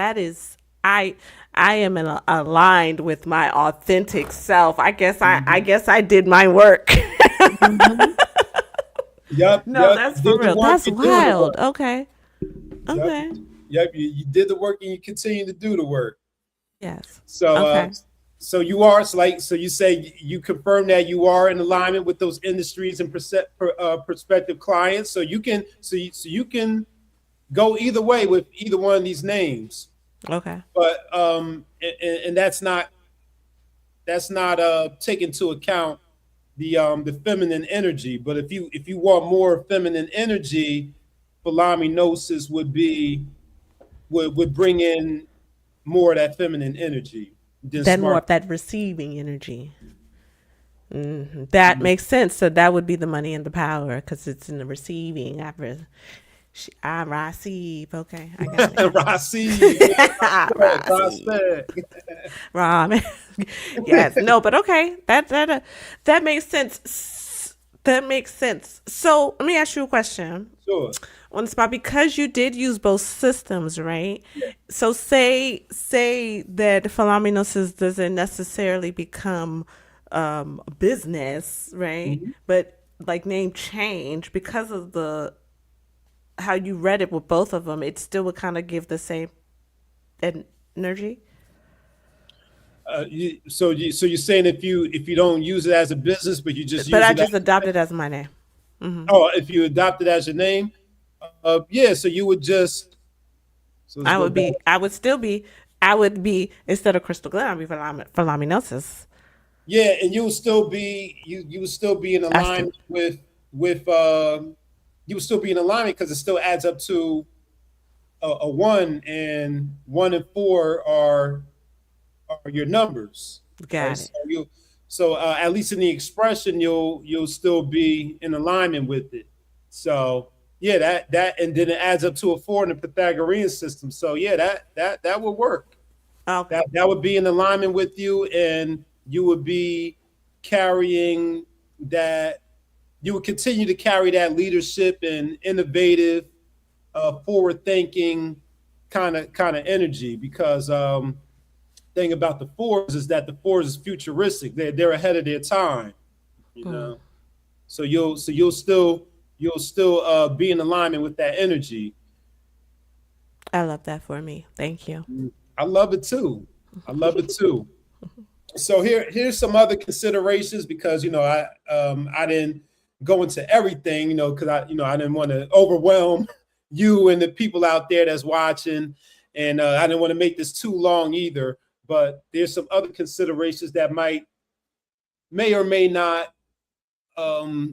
I am aligned with my authentic self. I guess I did my work. Yep. No, that's for real. That's wild. Okay. Yep. You did the work and you continue to do the work. Yes. So so you are so you say you confirm that you are in alignment with those industries and prospective clients. So you can go either way with either one of these names. Okay. But and that's not taking into account the feminine energy. But if you want more feminine energy, Philomenos would bring in more of that feminine energy than more of that receiving energy. That makes sense. So that would be the money and the power because it's in the receiving. I receive. Okay, I got it. Ramen. Yes. No, but okay. That makes sense. That makes sense. So let me ask you a question. Sure. On the spot, because you did use both systems, right? Yeah. So say that Philomenos doesn't necessarily become a business, right? Mm-hmm. But like name change because of the how you read it with both of them, it still would kind of give the same energy. So you're saying if you don't use it as a business, but you just use But I it just as, adopted it as my name. oh, if you adopt it as your name, yeah. So you would just. So let's I go would be. back. I would be instead of Crystal Glen, I'd be Philomenos. Yeah, and you would still be you would still be in alignment with you would still be in alignment because it still adds up to a 1, and 1 and 4 are your numbers. Got Right? it. So at least in the expression, you'll still be in alignment with it. So yeah, that and then it adds up to a 4 in the Pythagorean system. So yeah, that would work. Okay. That would be in alignment with you, and you would be carrying that. You would continue to carry that leadership and innovative, forward-thinking kind of energy. Because thing about the 4s is that the 4s is futuristic. They're ahead of their time. You know, so you'll still be in alignment with that energy. I love that for me. Thank you. I love it too. So here's some other considerations because I didn't go into everything because I didn't want to overwhelm you and the people out there that's watching, and I didn't want to make this too long either. But there's some other considerations that may or may not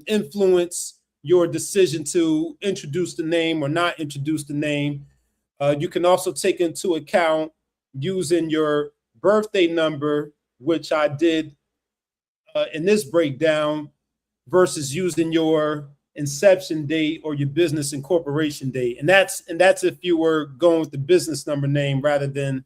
influence your decision to introduce the name or not introduce the name. You can also take into account using your birthday number, which I did in this breakdown, versus using your inception date or your business incorporation date. And that's if you were going with the business number name rather than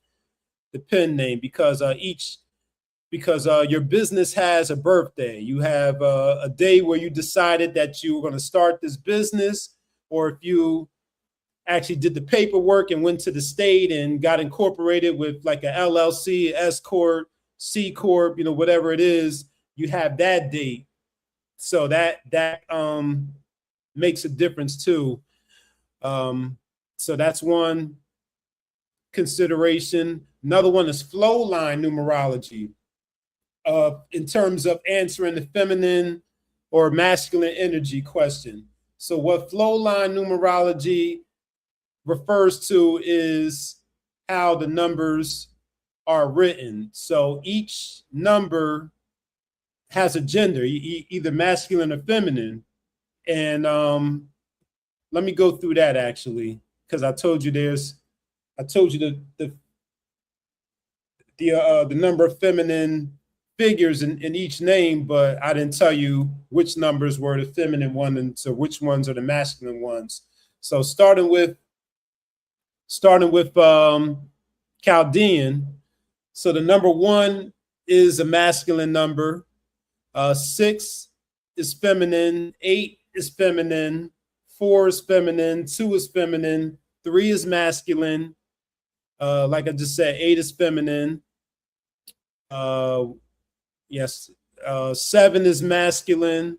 the pen name, because your business has a birthday. You have a day where you decided that you were going to start this business, or if you actually did the paperwork and went to the state and got incorporated with like a LLC, S Corp, C Corp, whatever it is, you have that date. So that makes a difference too. So that's one consideration. Another one is flow line numerology. In terms of answering the feminine or masculine energy question. So what flow line numerology refers to is how the numbers are written. So each number has a gender, either masculine or feminine. And let me go through that actually, because I told you the number of feminine figures in each name, but I didn't tell you which numbers were the feminine one and so which ones are the masculine ones. So starting with Chaldean, so the number 1 is a masculine number, 6 is feminine, 8 is feminine, 4 is feminine, 2 is feminine, 3 is masculine, like I just said, 8 is feminine, 7 is masculine,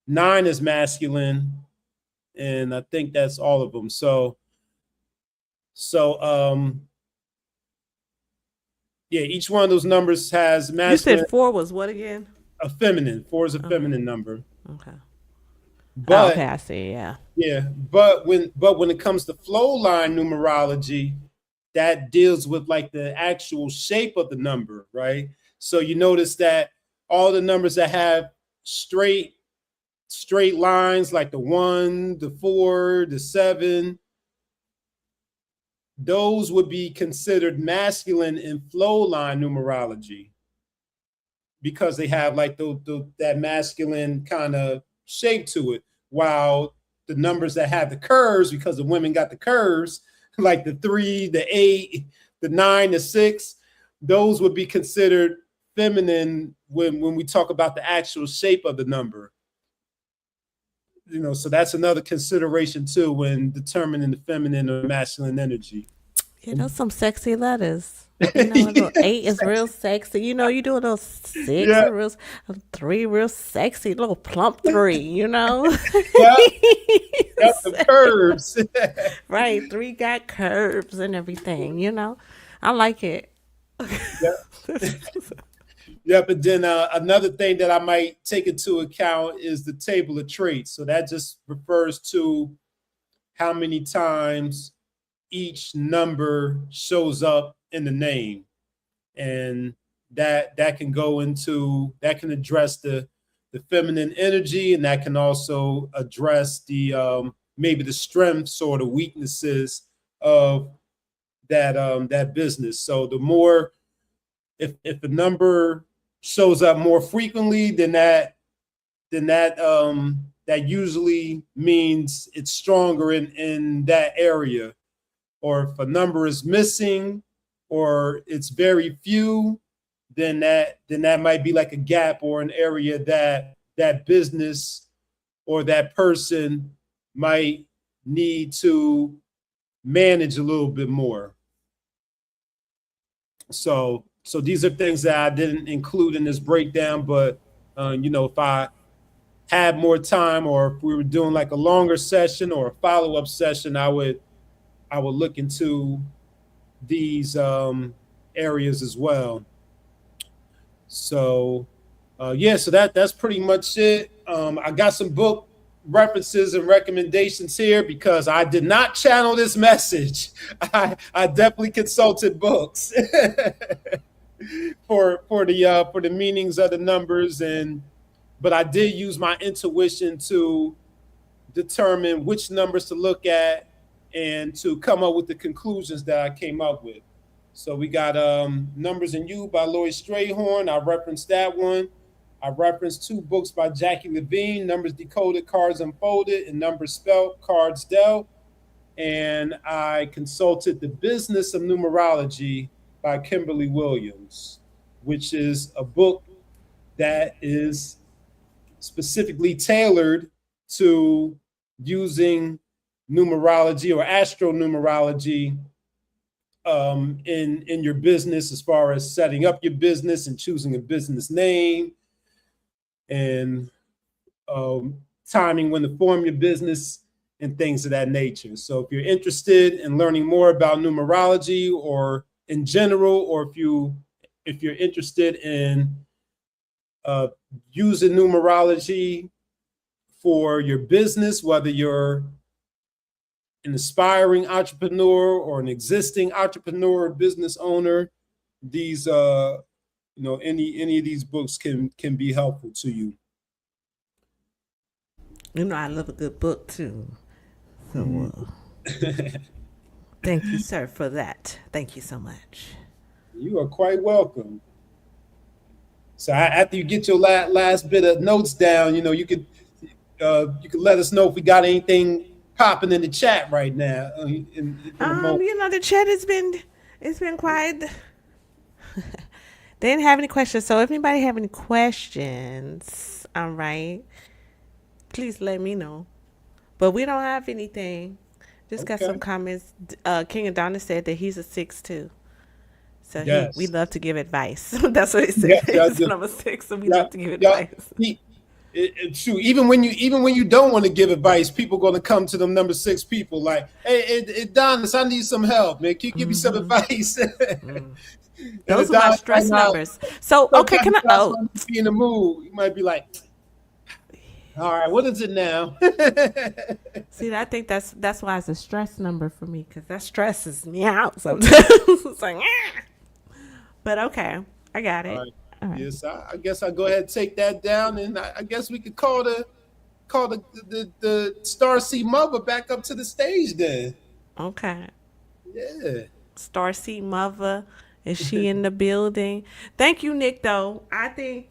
9 is masculine, and I think that's all of them. So each one of those numbers has masculine. You said 4 was what again? A feminine. 4 is a feminine number. Okay. But okay, I see. Yeah. Yeah, but when it comes to flow line numerology, that deals with like the actual shape of the number, right? So you notice that all the numbers that have straight lines, like the 1, the 4, the 7, those would be considered masculine in flow line numerology, because they have like that masculine kind of shape to it, while the numbers that have the curves, because the women got the curves, like the 3, the 8, the 9, the 6, those would be considered feminine when we talk about the actual shape of the number. You know, so that's another consideration too when determining the feminine or masculine energy. You know, some sexy letters. You know, a little 8 is real sexy. You know, you do a little 6, a real 3, real sexy, little plump 3. You know, Got the curves. Right, 3 got curves and everything. You know, I like it. Yeah, but then another thing that I might take into account is the table of traits. So that just refers to how many times each number shows up in the name, and that can go into, that can address the feminine energy, and that can also address the maybe the strengths or the weaknesses of that business. So the more, if a number shows up more frequently, then that usually means it's stronger in that area. Or if a number is missing or it's very few, then that might be like a gap or an area that business or that person might need to manage a little bit more. So these are things that I didn't include in this breakdown, but you know, if I had more time, or if we were doing like a longer session or a follow-up session, I would look into these areas as well. So so that's pretty much it. I got some book references and recommendations here because I did not channel this message. I definitely consulted books for the meanings of the numbers, but I did use my intuition to determine which numbers to look at and to come up with the conclusions that I came up with. So we got Numbers in You by Lloyd Strayhorn. I referenced that one. I referenced 2 books by Jackie Levine, Numbers Decoded, Cards Unfolded, and Numbers Spelt, Cards Dealt. And I consulted The Business of Numerology by Kimberly Williams, which is a book that is specifically tailored to using numerology or astronumerology in your business, as far as setting up your business and choosing a business name, and timing when to form your business and things of that nature. So if you're interested in learning more about numerology or in general, or if you're interested in using numerology for your business, whether you're an aspiring entrepreneur or an existing entrepreneur or business owner, these any of these books can be helpful to you. You know, I love a good book too. So thank you, sir, for that. Thank you so much. You are quite welcome. So after you get your last bit of notes down, you know, you could let us know if we got anything popping in the chat right now. You know, the chat has been quiet. They didn't have any questions. So if anybody have any questions, all right, please let me know. But we don't have anything. Just got some comments. King Adonis said that he's a 6'2". So yes, we love to give advice. That's what he said. He's number 6, so we love to give advice. True. Even when you don't want to give advice, people going to come to them number 6 people like, hey, Adonis, I need some help, man. Can you give me some advice? Those are my stress numbers. So okay, can I be in the mood? You might be like, all right, what is it now? See, I think that's why it's a stress number for me, because that stresses me out sometimes. It's like, but okay, I got it. All right. Yes, I guess I'll go ahead and take that down, and I guess we could call the Starseed mother back up to the stage then. Okay. Yeah. Starseed mother Is she in the building? Thank you, Nick, though. I think,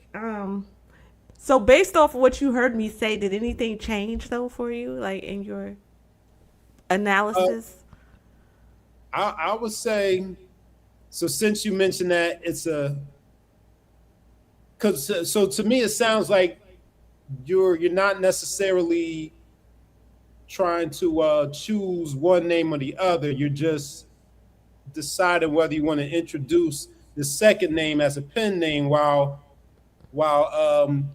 so based off of what you heard me say, did anything change, though, for you, like in your analysis? I would say, so since you mentioned that, it's because so to me, it sounds like you're not necessarily trying to choose one name or the other. You're just deciding whether you want to introduce the second name as a pen name while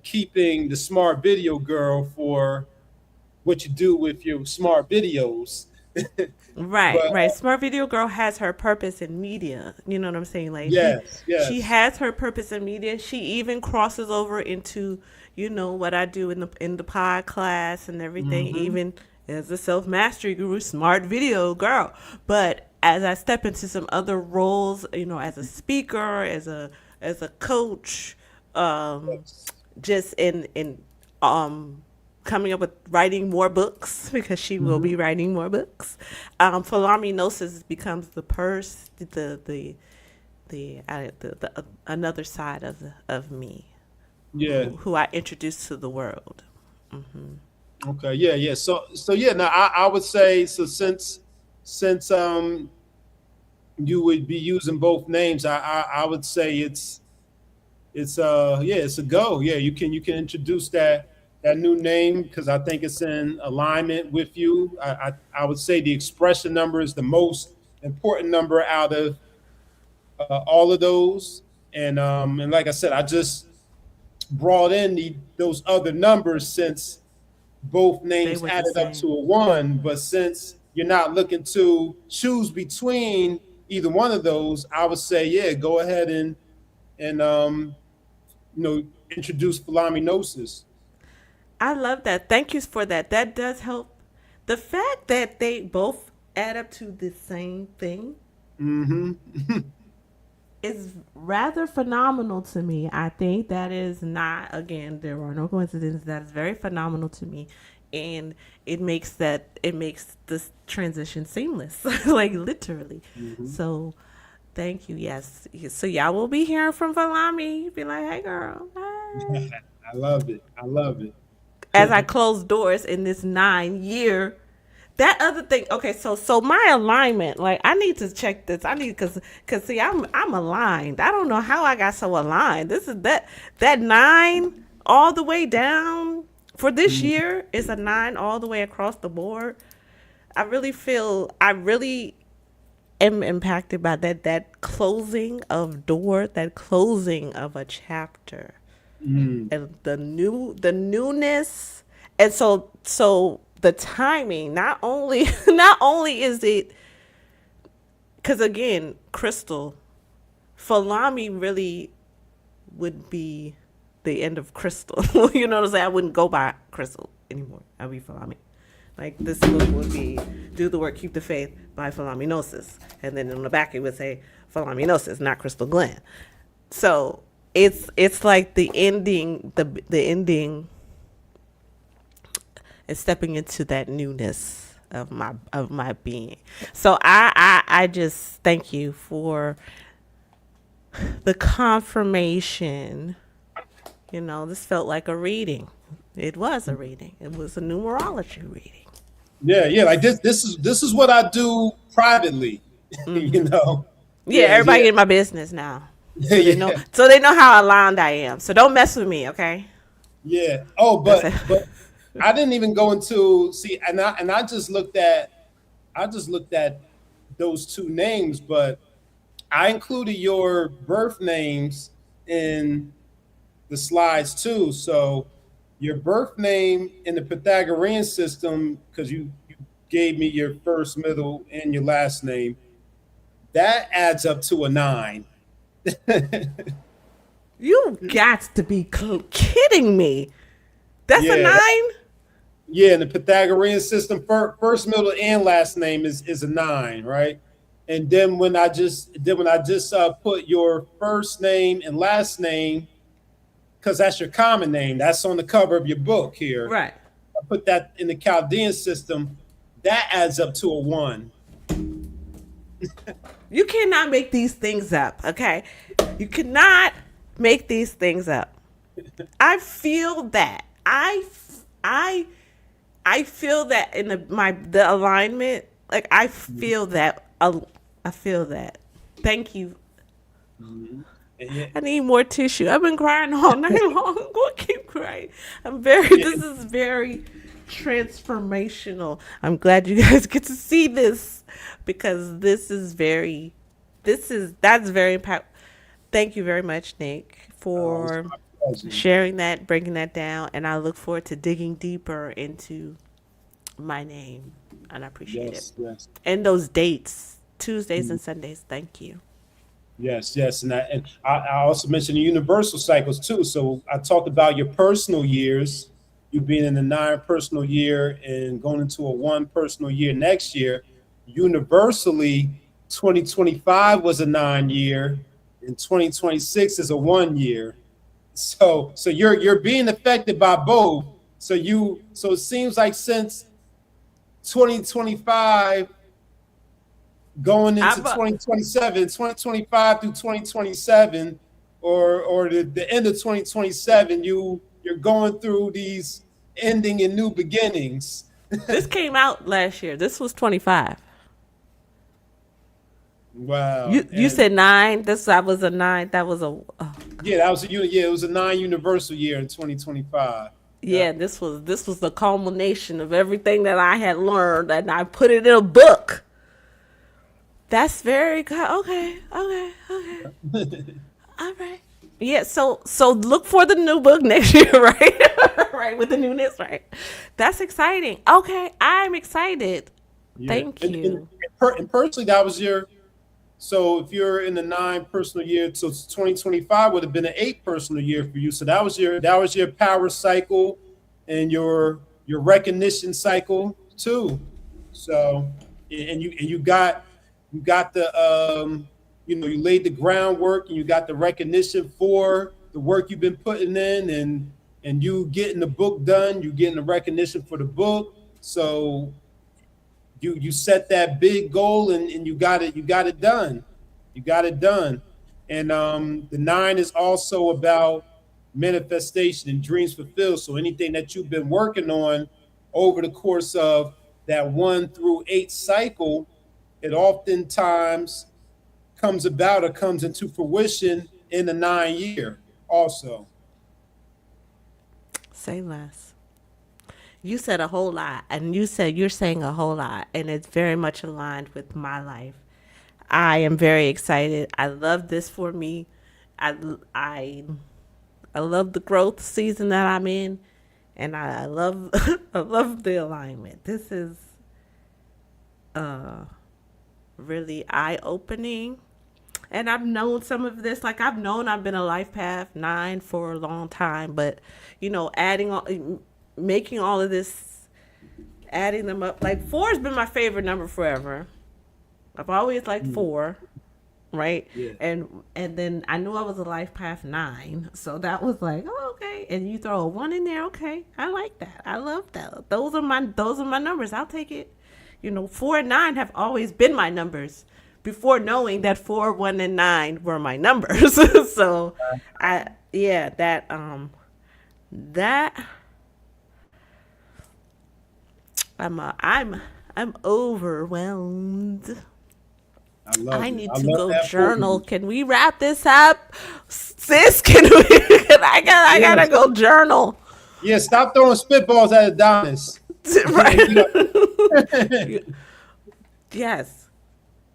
keeping the Smart Video Girl for what you do with your smart videos. Right, But, right. Smart Video Girl has her purpose in media. You know what I'm saying? Like yes. she has her purpose in media. She even crosses over into, what I do in the pod class and everything, even as a self-mastery guru, Smart Video Girl. But as I step into some other roles, as a speaker, as a coach, just in coming up with writing more books, because she will be writing more books. Philomenosis becomes the another side of me, who I introduce to the world. Okay, yeah. So yeah. Now I would say, so since you would be using both names, I would say it's a go. Yeah, you can introduce that new name, because I think it's in alignment with you. I would say the expression number is the most important number out of all of those, and like I said, I just brought in those other numbers since both names added up to a 1. But since you're not looking to choose between either one of those, I would say, yeah, go ahead and introduce Philomenosis. I love that. Thank you for that. That does help. The fact that they both add up to the same thing is rather phenomenal to me. I think that is not, again, there are no coincidences. That is very phenomenal to me. And it makes this transition seamless, like literally. So thank you. Yes. So y'all will be hearing from Valami. Be like, hey girl. Hey. I love it. As I close doors in this 9-year. That other thing, okay, so my alignment, like I need to check this. I need cause see, I'm aligned. I don't know how I got so aligned. This is that 9 all the way down for this year is a 9 all the way across the board. I really am impacted by that closing of door, that closing of a chapter, and the newness, and so the timing. Not only is it, because again, Crystal, Falami really would be the end of Crystal. You know what I'm saying? I wouldn't go by Crystal anymore. I'd be Falami. Like this book would be Do the Work, Keep the Faith by Philomenosis. And then on the back it would say Philomenosis, not Crystal Glenn. So it's like the ending, the ending is stepping into that newness of my being. So I just thank you for the confirmation. This felt like a reading. It was a reading. It was a numerology reading. Yeah, like this is what I do privately. Yeah, everybody in my business now. So they know how aligned I am. So don't mess with me, okay? Yeah. Oh, but I didn't even go into and I just looked at those two names, but I included your birth names in the slides too. So your birth name in the Pythagorean system, because you gave me your first, middle, and your last name, that adds up to a 9. You got to be kidding me. That's a 9? Yeah, in the Pythagorean system, first, middle, and last name is a 9, right? And then when I just put your first name and last name, because that's your common name, that's on the cover of your book here. Right. I put that in the Chaldean system, that adds up to a 1. You cannot make these things up, okay? You cannot make these things up. I feel that. I feel that in the alignment. Like I feel that. I feel that. Thank you. I need more tissue. I've been crying all night long. I'm going to keep crying. This is very transformational. I'm glad you guys get to see this because that's very impactful. Thank you very much, Nick, for sharing that, breaking that down. And I look forward to digging deeper into my name. And I appreciate it. Yes. And those dates, Tuesdays and Sundays. Thank you. Yes, and I also mentioned the universal cycles too. So I talked about your personal years, you being in the 9 personal year and going into a 1 personal year next year. Universally, 2025 was a 9 year, and 2026 is a 1 year. So you're being affected by both. So it seems like since 2025. Going into 2025 through 2027, or the end of 2027, you're going through these ending and new beginnings. This came out last year. This was 25. Wow. You said 9. That was a 9. That was a. It was a 9 universal year in 2025. Yeah, this was the culmination of everything that I had learned, and I put it in a book. That's very good. Okay. All right. Yeah, so look for the new book next year, right? Right, with the newness, right? That's exciting. Okay, I'm excited. Yeah. Thank you. And personally, that was so if you're in the 9 personal year, so 2025 would have been an 8 personal year for you. So that was your power cycle and your recognition cycle too. So and you got the you laid the groundwork and you got the recognition for the work you've been putting in, and you getting the book done, you getting the recognition for the book. So you set that big goal and you got it done. And the 9 is also about manifestation and dreams fulfilled. So anything that you've been working on over the course of that 1 through 8 cycle, it oftentimes comes about or comes into fruition in the 9 year also. Say less. You said a whole lot, and you're saying a whole lot, and it's very much aligned with my life. I am very excited. I love this for me. I love the growth season that I'm in, and I love I love the alignment. This is really eye-opening. And I've known some of this, like I've been a life path 9 for a long time, but making all of this, adding them up, like 4 has been my favorite number forever. I've always liked 4, right? Yeah. And then I knew I was a life path 9, so that was like, oh, okay. And you throw a 1 in there, okay? I like that. I love that. Those are my numbers. I'll take it. 4 and 9 have always been my numbers before knowing that 4, 1, and 9 were my numbers. So I'm overwhelmed. I need to go journal. Can we wrap this up, sis? I gotta go journal. Yeah, stop throwing spitballs at Adonis. Right. Yes.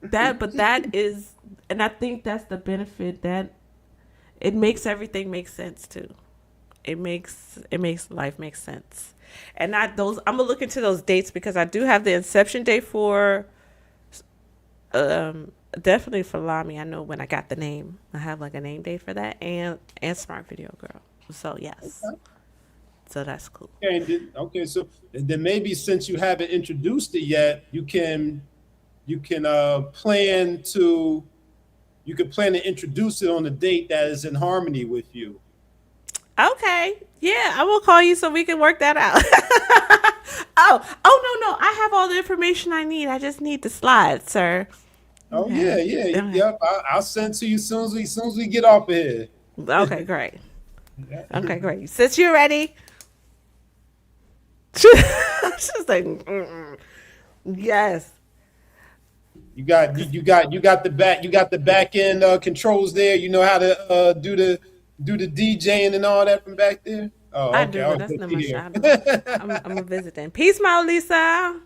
That is, and I think that's the benefit, that it makes everything make sense too. It makes life make sense. And I'm gonna look into those dates because I do have the inception date for definitely for Lami. I know when I got the name. I have like a name date for that, and SmartVideoGirl. So yes. Okay. So that's cool. Okay, so then maybe since you haven't introduced it yet, you can plan to introduce it on a date that is in harmony with you. Okay. Yeah, I will call you so we can work that out. Oh no, I have all the information I need. I just need the slides, sir. Oh Okay. yeah. Okay. Yep. I'll send to you as soon as we get off of here. Okay, great. Okay, great. Since you're ready, she's like, yes. You got the back end controls there. You know how to do the DJing and all that from back there. Oh, I okay. do, I but was that's good not to my hear. shadow. I'm a visiting. Peace, my Lisa.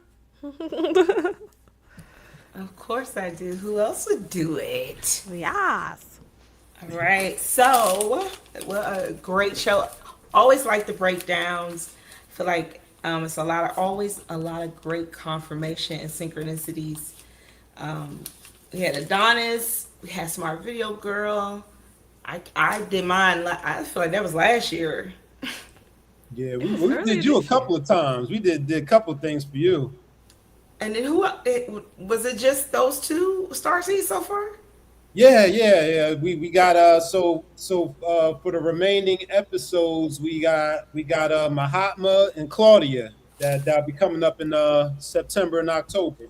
Of course I do. Who else would do it? Yes. All right. So, well, a great show. Always like the breakdowns. Feel like it's always a lot of great confirmation and synchronicities. We had Adonis. We had Smart Video Girl. I did mine. I feel like that was last year. Yeah, It was we earlier did you a this year. couple of times. We did a couple of things for you. And then was it just those two Starseeds so far? Yeah. We got so for the remaining episodes we got Mahatma and Claudia that'll be coming up in September and October.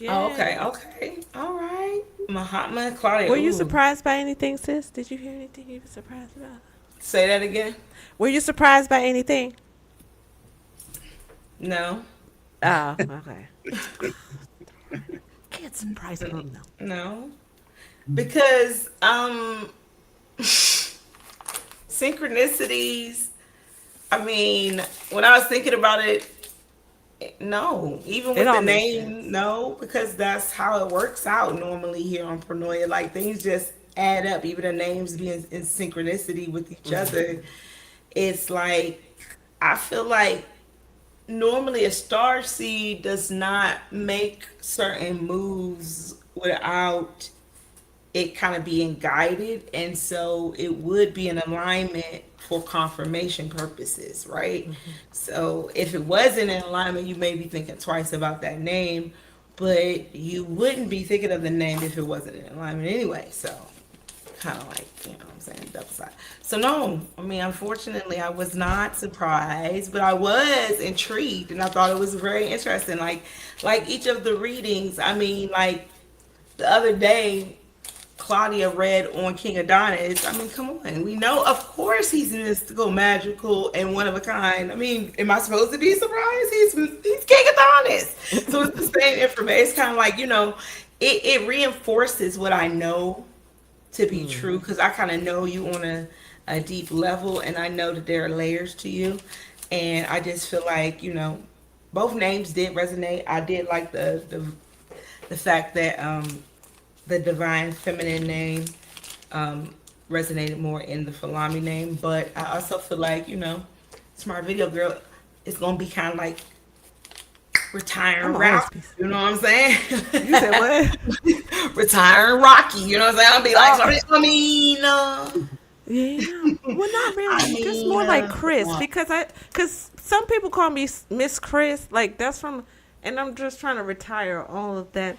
Oh, Yeah. okay. All right. Mahatma and Claudia. Were you Ooh. surprised by anything, sis? Did you hear anything you were surprised about? Say that again? Were you surprised by anything? No. Oh, okay. Can't surprise them, though. No. Because synchronicities, I mean, when I was thinking about it, no. Even with the all makes name, no, because that's how it works out normally here on Pronoia. Like things just add up, even the names being in synchronicity with each other. It's like I feel like normally a star seed does not make certain moves without it kind of being guided, and so it would be in alignment for confirmation purposes, right? So if it wasn't in alignment, you may be thinking twice about that name, but you wouldn't be thinking of the name if it wasn't in alignment anyway. So kind of like, you know what I'm saying, double side. So no, I mean, unfortunately, I was not surprised, but I was intrigued, and I thought it was very interesting. Like each of the readings, I mean, like the other day, Claudia read on King Adonis. I mean, come on. We know, of course, he's mystical, magical, and one of a kind. I mean, am I supposed to be surprised? He's King Adonis. So it's the same information. It's kind of like, you know, it reinforces what I know to be true, because I kind of know you on a deep level, and I know that there are layers to you. And I just feel like, you know, both names did resonate. I did like the fact that the divine feminine name resonated more in the Falami name, but I also feel like, you know, Smart Video Girl is gonna be kind of like retiring Rocky. You know what I'm saying? You said what? Retiring Rocky. You know what I'm saying? I'll be like, I mean, Yeah. Well, not really. Just more like Chris, because some people call me Miss Chris. Like that's from, and I'm just trying to retire all of that.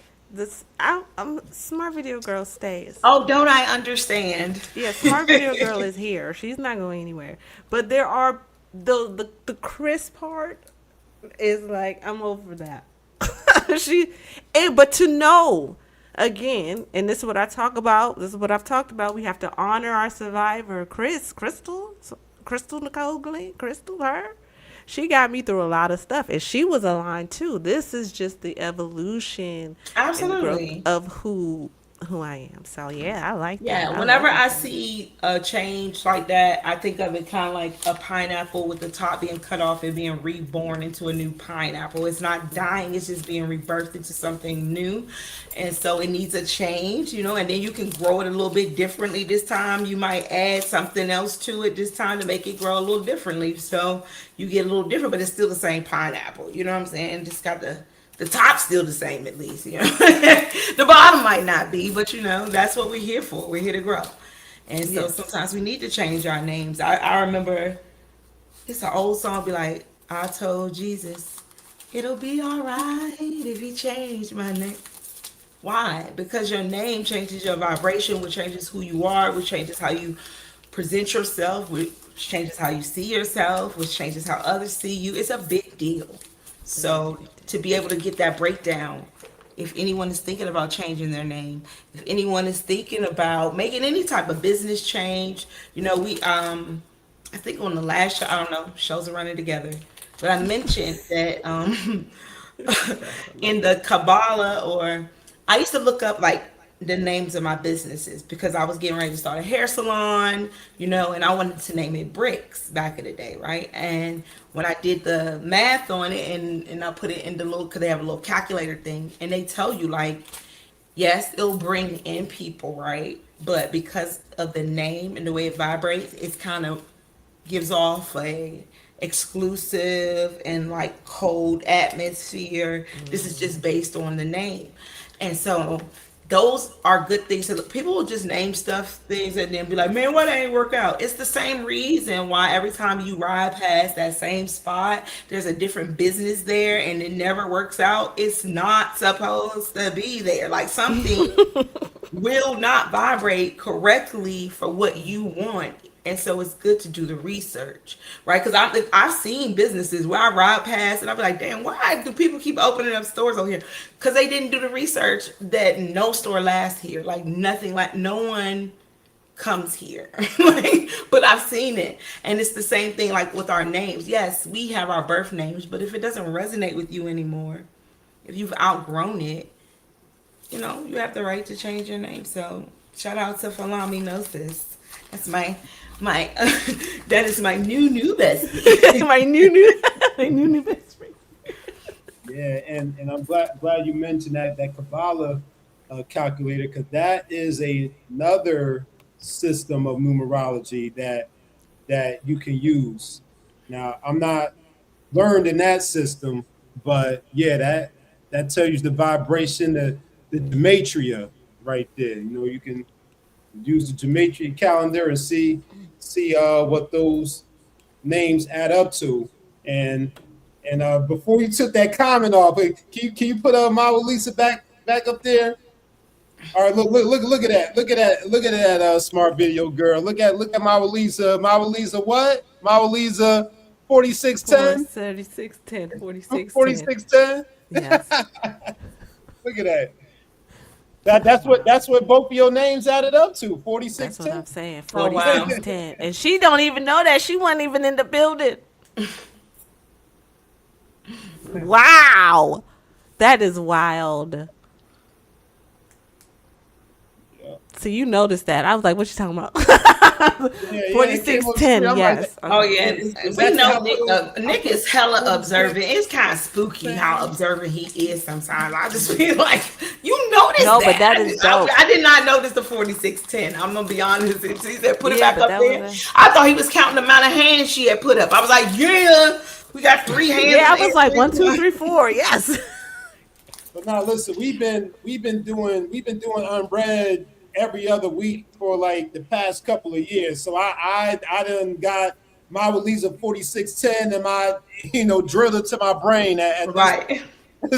I'm Smart Video Girl stays. Oh, don't I understand? Yeah, Smart Video Girl is here. She's not going anywhere. But there are the Chris part is like I'm over that. But to know again, and this is what I talk about. This is what I've talked about. We have to honor our survivor, Crystal Nicole Glenn, Crystal, her. She got me through a lot of stuff, and she was aligned too. This is just the evolution, Absolutely, and growth of who I am. So yeah, I like that. Yeah, whenever I see a change like that, I think of it kind of like a pineapple with the top being cut off and being reborn into a new pineapple. It's not dying, it's just being rebirthed into something new. And so it needs a change, you know, and then you can grow it a little bit differently this time. You might add something else to it this time to make it grow a little differently. So you get a little different, but it's still the same pineapple. You know what I'm saying? Just got the top's still the same, at least, you know. The bottom might not be, but you know, that's what we're here for. We're here to grow. And so sometimes we need to change our names. I remember it's an old song, be like, I told Jesus, it'll be all right if he changed my name. Why? Because your name changes your vibration, which changes who you are, which changes how you present yourself, which changes how you see yourself, which changes how others see you. It's a big deal. So to be able to get that breakdown if anyone is thinking about changing their name, if anyone is thinking about making any type of business change, we I think on the last show, I don't know, shows are running together, but I mentioned that in the Kabbalah, or I used to look up like the names of my businesses because I was getting ready to start a hair salon, and I wanted to name it Bricks back in the day, right? And when I did the math on it and I put it in the little, because they have a little calculator thing, and they tell you like, yes, it'll bring in people, right? But because of the name and the way it vibrates, it's kind of gives off a exclusive and like cold atmosphere. This is just based on the name. And so those are good things. So people will just name things and then be like, man, why that ain't work out? It's the same reason why every time you ride past that same spot, there's a different business there and it never works out. It's not supposed to be there. Like something will not vibrate correctly for what you want. And so it's good to do the research, right? Because I've seen businesses where I ride past and I'll be like, damn, why do people keep opening up stores over here? Because they didn't do the research that no store lasts here. Like nothing, like no one comes here. But I've seen it. And it's the same thing like with our names. Yes, we have our birth names, but if it doesn't resonate with you anymore, if you've outgrown it, you have the right to change your name. So shout out to Falami Knows This. That's my that is my new best my new best friend. Yeah, and I'm glad you mentioned that Kabbalah calculator, because that is another system of numerology that you can use. Now, I'm not learned in that system, but yeah, that tells you the vibration, the gematria right there. You can use the gematria calendar and see what those names add up to. And before you took that comment off, can you put Mawa Lisa back up there? All right, look at that. Look at that smart video girl. Look at Mawa Lisa. Mawa Lisa what? Mawa Lisa 4610? 4610, 4610. 4610? Yes. Look at that. That's what both of your names added up to. 4610. That's what I'm saying. 4610. And she don't even know that. She wasn't even in the building. Wow. That is wild. So you noticed that. I was like, what you talking about? 4610, yes. Oh, yeah. We know Nick is hella observant. It's kind of spooky how observant he is sometimes. I just feel like, you noticed that. But that is dope. I did not notice the 4610. I'm going to be honest. He said, put it back up there. I thought he was counting the amount of hands she had put up. I was like, yeah, we got 3 hands. Yeah, I was like 1, 2, 3, 4. Yes. But now listen, we've been doing unread every other week for like the past couple of years. So I done got my release of 4610 and my drilled it to my brain at right.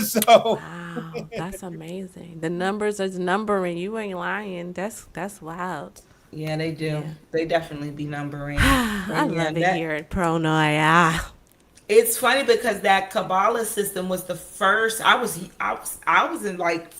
So wow, that's amazing. The numbers is numbering. You ain't lying. That's wild. Yeah, they do. Yeah. They definitely be numbering. I love it here at Pronoia. It's funny because that Kabbalah system was the first. I was in like,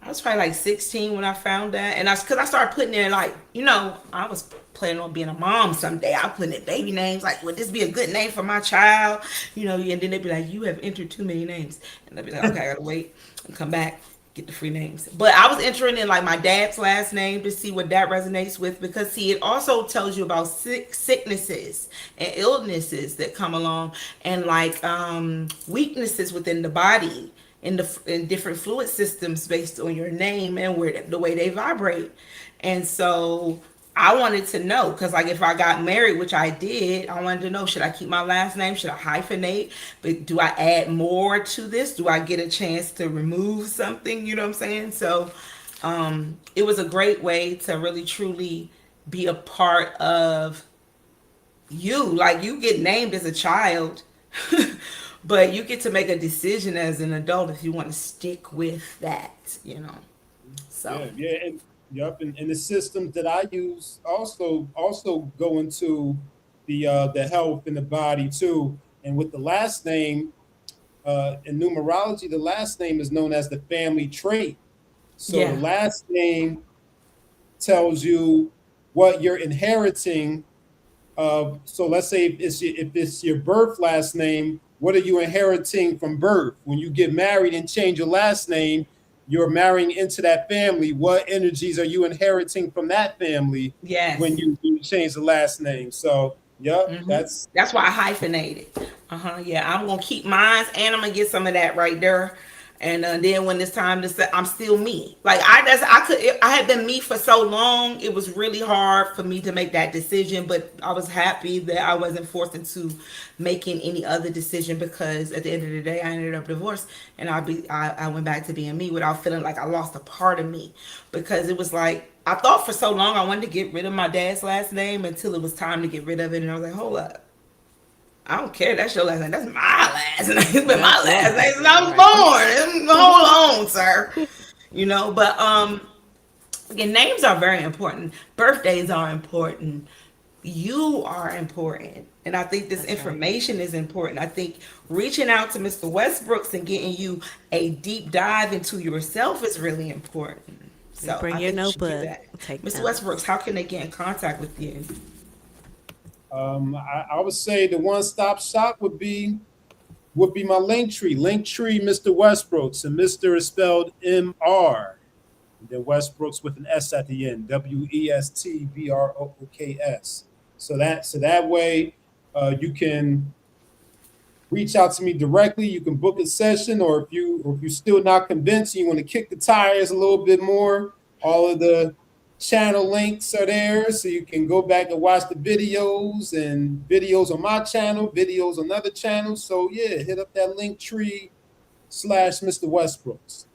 I was probably like 16 when I found that. And because I started putting in like, I was planning on being a mom someday. I put in baby names. Like, would this be a good name for my child? And then they'd be like, you have entered too many names. And I'd be like, okay, I gotta wait and come back, get the free names. But I was entering in like my dad's last name to see what that resonates with, because see, it also tells you about sicknesses and illnesses that come along, and like weaknesses within the body, in different fluid systems based on your name and the way they vibrate. And so I wanted to know, because like if I got married, which I did, I wanted to know, should I keep my last name? Should I hyphenate? But do I add more to this? Do I get a chance to remove something? You know what I'm saying? So it was a great way to really truly be a part of you. Like, you get named as a child, but you get to make a decision as an adult if you want to stick with that, So yeah, and yep, and the systems that I use also go into the health in the body too. And with the last name, in numerology, the last name is known as the family trait. So Yeah. the last name tells you what you're inheriting. So let's say if it's your birth last name, what are you inheriting from birth? When you get married and change your last name, you're marrying into that family. What energies are you inheriting from that family? Yes. When you change the last name? So, yep, that's why I hyphenated. Yeah, I'm gonna keep mine, and I'm gonna get some of that right there. And then when it's time to say, I'm still me. Like I had been me for so long. It was really hard for me to make that decision, but I was happy that I wasn't forced into making any other decision, because at the end of the day, I ended up divorced, and I went back to being me without feeling like I lost a part of me, because it was like I thought for so long I wanted to get rid of my dad's last name until it was time to get rid of it, and I was like, hold up. I don't care. That's your last name. That's my last name. It's been my last name since I was born. Hold on, sir. But again, names are very important. Birthdays are important. You are important. And I think this information is important. I think reaching out to Mr. Westbrooks and getting you a deep dive into yourself is really important. So bring I your think you should do notebook. that. Take Mr. notes. Westbrooks, how can they get in contact with you? I would say the one-stop shop would be my link tree, Mr. Westbrooks, and Mr. is spelled M-R, and then Westbrooks with an S at the end, Westbrooks. So that way you can reach out to me directly. You can book a session, or if you're still not convinced, you want to kick the tires a little bit more, all of the channel links are there, so you can go back and watch the videos on my channel, videos on other channels. So yeah, hit up that link tree / Mr. Westbrooks.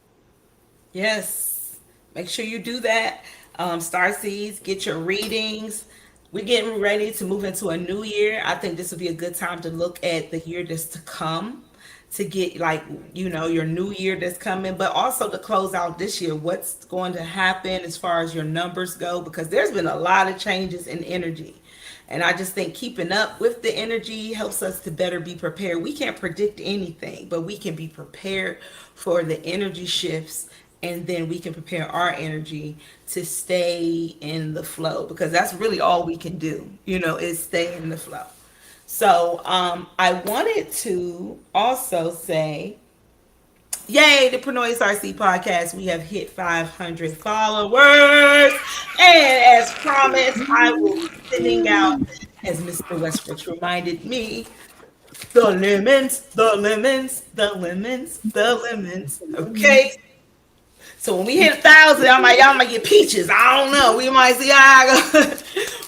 Yes, make sure you do that. Starseeds, get your readings. We're getting ready to move into a new year. I think this would be a good time to look at the year that's to come, to get your new year that's coming, but also to close out this year, what's going to happen as far as your numbers go, because there's been a lot of changes in energy. And I just think keeping up with the energy helps us to better be prepared. We can't predict anything, but we can be prepared for the energy shifts, and then we can prepare our energy to stay in the flow, because that's really all we can do, is stay in the flow. So I wanted to also say, yay, the Pronoia Starseed podcast. We have hit 500 followers. And as promised, I will be sending out, as Mr. Westbrooks reminded me, the lemons. Okay? So when we hit 1,000, y'all might get peaches. I don't know. We might see how I go.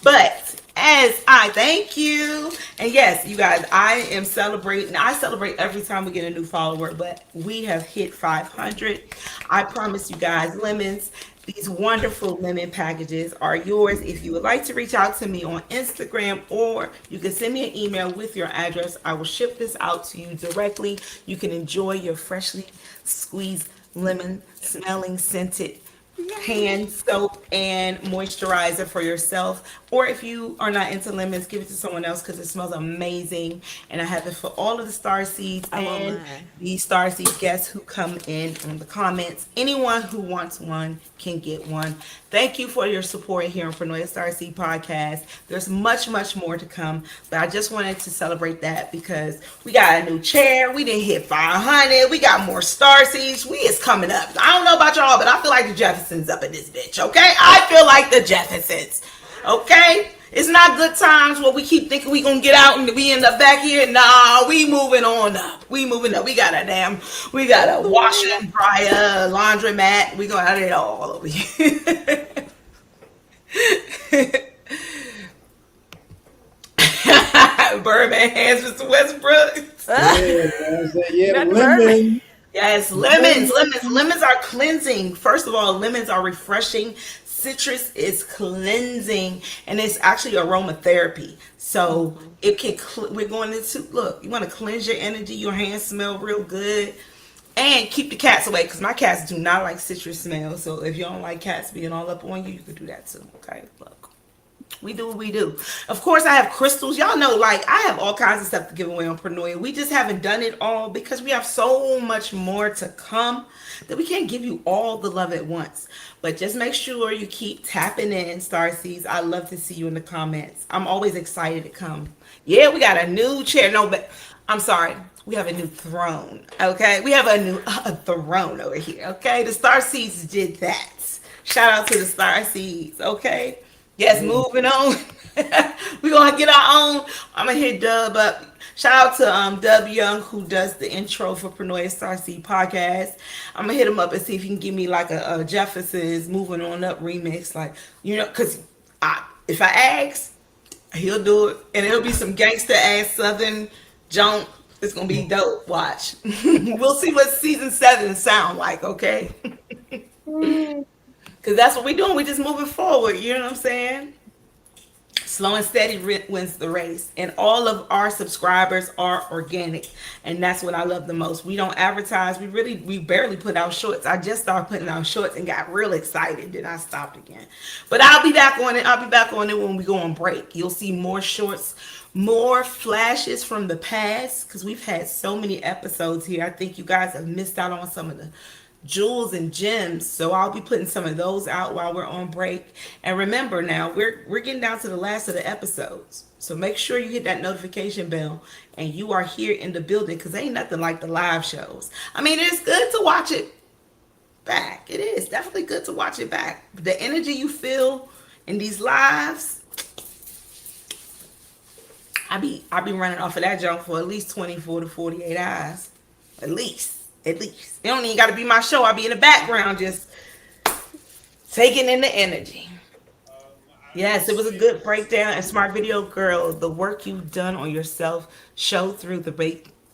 But as I thank you. And yes, you guys, I am celebrating. I celebrate every time we get a new follower, but we have hit 500. I promise you guys, lemons, these wonderful lemon packages are yours. If you would like to reach out to me on Instagram, or you can send me an email with your address, I will ship this out to you directly. You can enjoy your freshly squeezed lemon smelling scented hand soap and moisturizer for yourself, or if you are not into lemons, give it to someone else, because it smells amazing. And I have it for all of the Starseeds and the Starseed guests who come in the comments. Anyone who wants one can get one. Thank you for your support here on Pronoia Starseed podcast. There's much more to come, but I just wanted to celebrate that, because we got a new chair, we didn't hit 500, we got more Starseeds, we is coming up. I don't know about y'all, but I feel like the Jeffersons up in this bitch, okay? I feel like the Jeffersons, okay? It's not good times where we keep thinking we gonna get out and we end up back here. Nah, we moving on up. We moving up. We got a washer and dryer, laundromat. We gonna have it all over here. Birdman hands, Mr. Westbrook. Yeah, lemon. Yes, lemons are cleansing. First of all, lemons are refreshing. Citrus is cleansing, and it's actually aromatherapy. So it can, we're going into, look, you want to cleanse your energy, your hands smell real good, and keep the cats away, because my cats do not like citrus smell. So if you don't like cats being all up on you, you could do that too. Okay, look. We do what we do. Of course, I have crystals. Y'all know, like, I have all kinds of stuff to give away on Pronoia. We just haven't done it all because we have so much more to come that we can't give you all the love at once. But just make sure you keep tapping in, Starseeds. I love to see you in the comments. I'm always excited to come. Yeah, we got a new chair. No, but I'm sorry. We have a new throne, okay? We have a new throne over here, okay? The Starseeds did that. Shout out to the Starseeds, okay? Yes, moving on. We're going to get our own. I'm going to hit Dub up. Shout out to Dub Young, who does the intro for Pronoia Starseed podcast. I'm going to hit him up and see if he can give me like a Jefferson's Moving On Up remix. Like, you know, because if I ask, he'll do it. And it'll be some gangster-ass Southern junk. It's going to be dope. Watch. We'll see what season 7 sound like, okay? Because that's what we're doing. We're just moving forward. You know what I'm saying? Slow and steady wins the race. And all of our subscribers are organic. And that's what I love the most. We don't advertise. We barely put out shorts. I just started putting out shorts and got real excited. Then I stopped again. But I'll be back on it. I'll be back on it when we go on break. You'll see more shorts, more flashes from the past. Because we've had so many episodes here. I think you guys have missed out on some of the jewels and gems, so I'll be putting some of those out while we're on break. And remember, now we're getting down to the last of the episodes, so make sure you hit that notification bell and you are here in the building, because ain't nothing like the live shows. I mean, it's good to watch it back. It is definitely good to watch it back. The energy you feel in these lives, I be running off of that junk for at least 24 to 48 hours, at least. It don't even got to be my show. I'll be in the background just taking in the energy. Yes, it was a good breakdown. And Smart Video Girl, the work you've done on yourself showed through the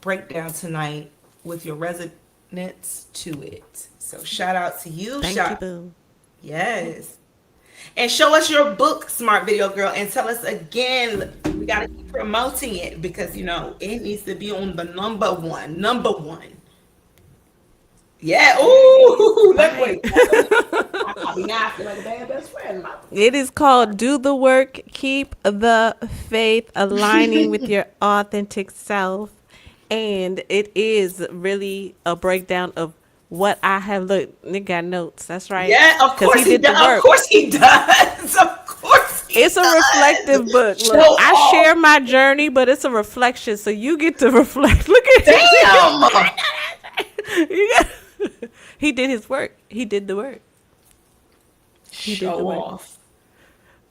breakdown tonight with your resonance to it. So shout out to you. Thank you, boo. Yes. And show us your book, Smart Video Girl, and tell us again. We got to keep promoting it because, you know, it needs to be on the number one. Yeah. Ooh. Wait. I'll be nasty like a bad best friend. It is called Do the Work, Keep the Faith, Aligning with Your Authentic Self. And it is really a breakdown of what I have looked. Nick got notes. That's right. Yeah, of course he does. Of course he does. Of course he It's does. a reflective book. Look, I share my journey, but it's a reflection. So you get to reflect. Look at Damn. He did his work. He did the work. Show off.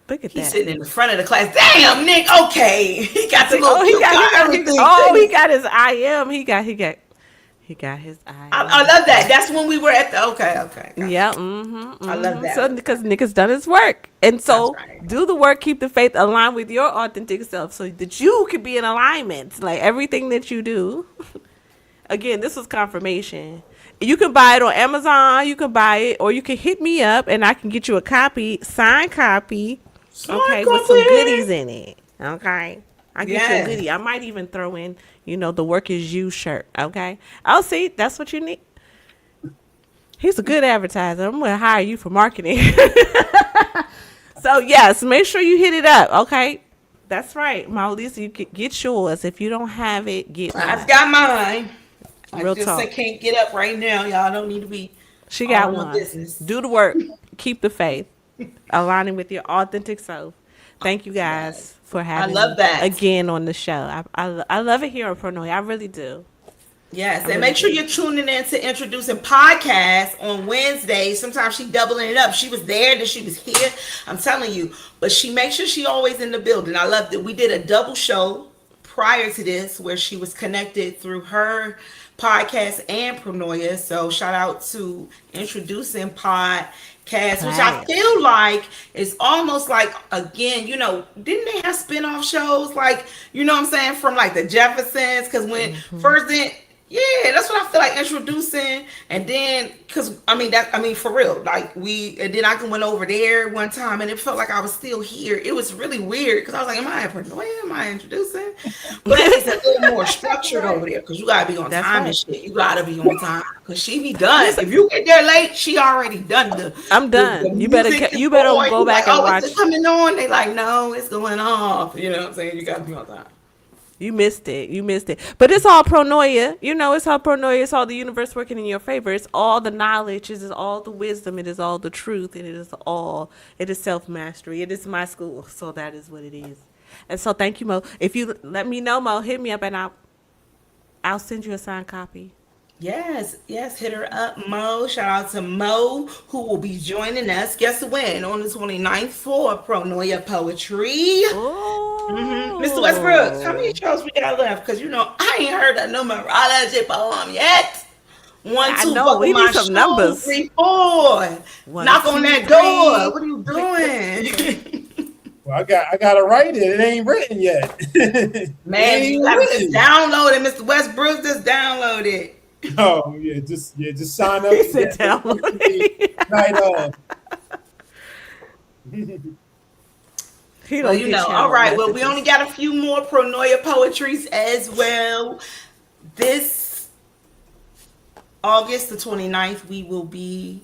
Look at that. He's sitting in the front of the class. Damn, Nick. Okay, he got to go. He got his IM. He got his IM. I love that. That's when we were at the. Okay. Yeah. I love that. So because Nick has done his work, and so do the work, keep the faith, align with your authentic self, so that you can be in alignment. Like everything that you do. Again, this was confirmation. You can buy it on Amazon. You can buy it, or you can hit me up, and I can get you a copy, signed copy, with some goodies in it. Okay, I get you a goodie. I might even throw in, the work is you shirt. Okay, I'll see. That's what you need. He's a good advertiser. I'm gonna hire you for marketing. So yes, make sure you hit it up. Okay, that's right, Maulisa. You can get yours. If you don't have it, get mine. I've got mine. Real talk. I can't get up right now. Y'all don't need to be. She got one. Do the work. Keep the faith. Aligning with your authentic self. Thank you guys for having me again on the show. I love it here on Pronoia. I really do. Yes, and make sure you're tuning in to Introducing Podcast on Wednesday. Sometimes she doubling it up. She was there, then she was here. I'm telling you. But she makes sure she always in the building. I love that we did a double show prior to this where she was connected through her podcast and Pronoia. So shout out to Introducing Podcast, which I feel like is almost like, again, didn't they have spinoff shows like, what I'm saying, from like the Jeffersons? Because when first then Yeah, that's what I feel like introducing, and then because for real, like and then I went over there one time, and it felt like I was still here. It was really weird because I was like, "Am I at Pronoia? Am I introducing?" But it's a little more structured over there because you gotta be on time and shit. You gotta be on time because she be done. If you get there late, she already done. I'm done. The you better go back and watch. Is it coming on? They like, no, it's going off. You know what I'm saying? You gotta be on time. You missed it. But it's all Pronoia. It's all Pronoia. It's all the universe working in your favor. It's all the knowledge. It is all the wisdom. It is all the truth. And it is self-mastery. It is my school. So that is what it is. And so thank you, Mo. If you let me know, Mo, hit me up and I'll send you a signed copy. Yes, hit her up, Mo. Shout out to Mo, who will be joining us. Guess when? On the 29th for Pronoia Poetry. Mr. Westbrooks, how many shows we got left? Because, I ain't heard a numerology poem yet. 1, 2, know, we need some numbers. 3, 4. Knock on that door. What are you doing? Well, I gotta write it. It ain't written yet. Man, you gotta just download it. Mr. Westbrooks, just download it. Oh yeah, just sign up. Sit down. Right on. All right. Well, we only got a few more Pronoia poetries as well. This August the 29th, we will be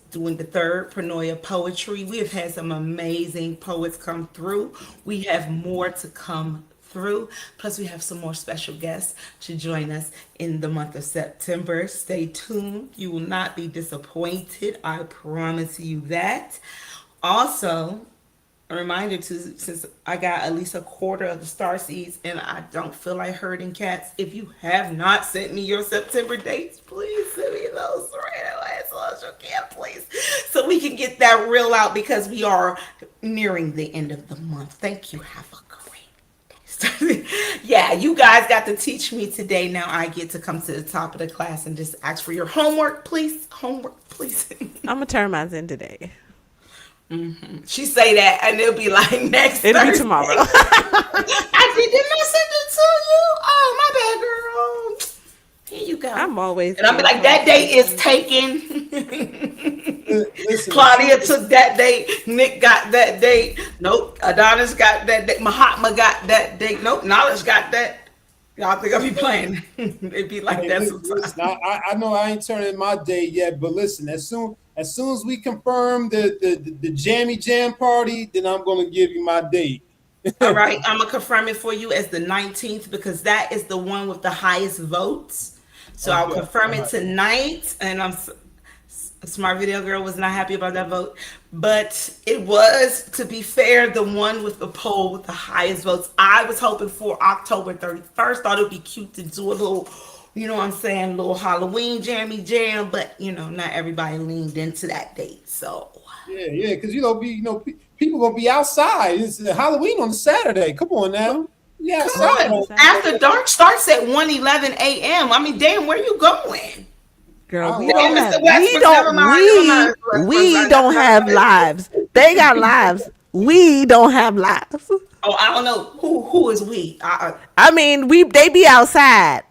doing the third Pronoia poetry. We have had some amazing poets come through. We have more to come through. Plus, we have some more special guests to join us in the month of September. Stay tuned. You will not be disappointed. I promise you that. Also, a reminder since I got at least a quarter of the Starseeds and I don't feel like herding cats, if you have not sent me your September dates, please send me those right away as long as you can, please. So we can get that reel out because we are nearing the end of the month. Thank you. Have a great yeah, you guys got to teach me today. Now I get to come to the top of the class and just ask for your homework, please. Homework, please. I'm gonna turn mine in today. Mm-hmm. She say that, and it'll be like next. It'll Thursday. be tomorrow. Actually, didn't I send it to you? Oh, my bad, girl. Here you go. I'm always. And I'll be like, that date is taken. Claudia took that date. Nick got that date. Nope. Adonis got that date. Mahatma got that date. Nope. Knowledge got that. Y'all think I'll be playing? It'd be like that sometimes. I know I ain't turning my date yet, but listen, as soon as we confirm the Jammy Jam party, then I'm gonna give you my date. All right, I'm gonna confirm it for you as the 19th because that is the one with the highest votes. So I'll confirm it tonight, and SmartVideoGirl was not happy about that vote, but it was, to be fair, the one with the poll with the highest votes. I was hoping for October 31st. Thought it would be cute to do a little, little Halloween jammy jam, but not everybody leaned into that date. So yeah, because people gonna be outside. It's Halloween on Saturday. Come on now. Yeah, after dark starts at 1:11 a.m. I mean, damn, where you going? Girl, we don't have lives. They got lives. We don't have lives. Oh, I don't know who is we. I mean, they be outside.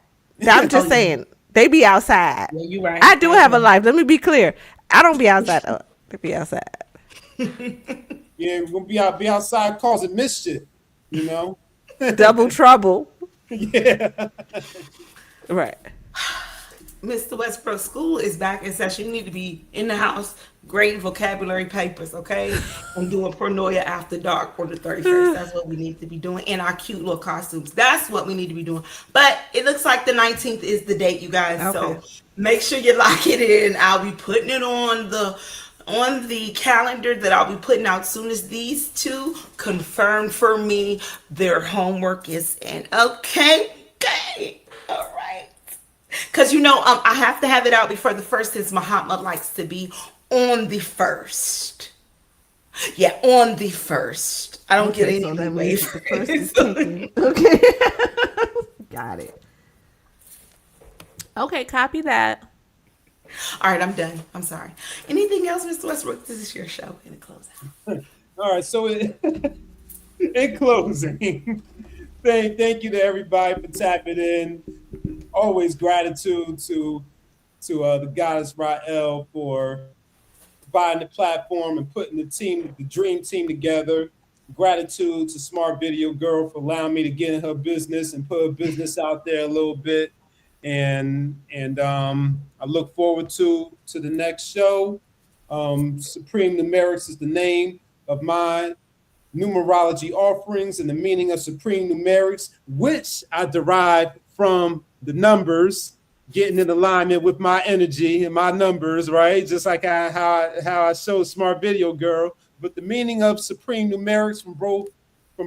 I'm just saying they be outside. Yeah, you right. I do have a life. Let me be clear. I don't be outside. They be outside. Yeah, we're gonna be outside causing mischief. Double trouble. Yeah. Right. Mr. Westbrook, school is back in session. You need to be in the house grading vocabulary papers, okay? And doing Pronoia after dark on the 31st. That's what we need to be doing in our cute little costumes. That's what we need to be doing. But it looks like the 19th is the date, you guys. Okay. So make sure you lock it in. I'll be putting it on the calendar that I'll be putting out soon as these two confirm for me their homework is in. Okay. All right. Because, I have to have it out before the 1st since Mahatma likes to be on the 1st. Yeah, on the 1st. I don't get any way. The 1st is taken. Okay. Got it. Okay, copy that. All right, I'm done. I'm sorry. Anything else, Mr. Westbrook? This is your show. In the closeout. All right, so in closing, thank you to everybody for tapping in. always gratitude to the goddess Rael for providing the platform and putting the dream team together. Gratitude to SmartVideoGirl for allowing me to get in her business and put her business out there a little bit. And I look forward to the next show. Supreme Numerics is the name of my numerology offerings and the meaning of supreme numerics, which I derived from the numbers, getting in alignment with my energy and my numbers, right? Just like how I showed SmartVideoGirl. But the meaning of supreme numerics from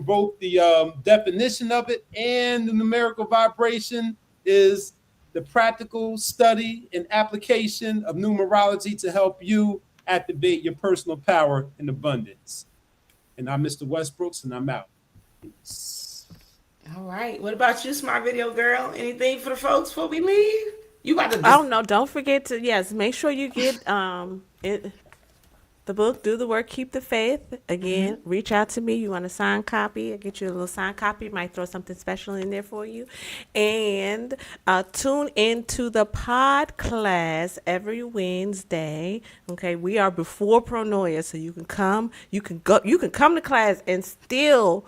both the definition of it and the numerical vibration is the practical study and application of numerology to help you activate your personal power and abundance. And I'm Mr. Westbrooks, and I'm out. Peace. All right. What about you, SmartVideoGirl? Anything for the folks before we leave? You about to? Oh no! Don't forget to make sure you get the book. Do the work. Keep the faith. Again, reach out to me. You want a signed copy? I'll get you a little signed copy. Might throw something special in there for you. And tune into the pod class every Wednesday. Okay, we are before Pronoia, so you can come. You can go. You can come to class and still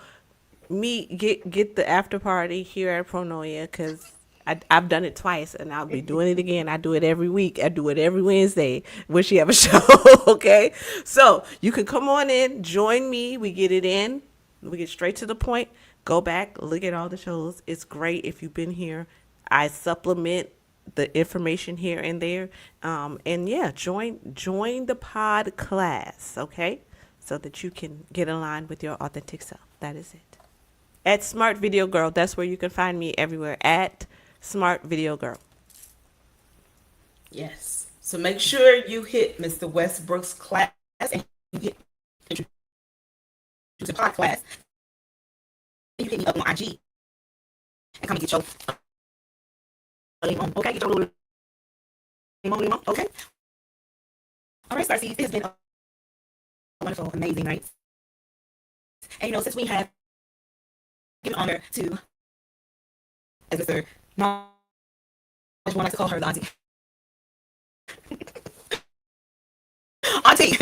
get the after party here at Pronoia, because I've done it twice, and I'll be doing it again. I do it every week. I do it every Wednesday when she have a show, okay? So you can come on in, join me. We get it in. We get straight to the point. Go back, look at all the shows. It's great if you've been here. I supplement the information here and there. And yeah, join the pod class, okay? So that you can get aligned with your authentic self. That is it. At SmartVideoGirl, that's where you can find me everywhere, at SmartVideoGirl. Yes. So make sure you hit Mr. Westbrooks' class and you get introduced to pod class. And you hit me up on IG and come and get your name on. Okay, get your little name on. Okay. All right, Starseed, it has been a wonderful, amazing night. And since we have given honor to, as Mr. Mom, I like to call her the auntie. Auntie.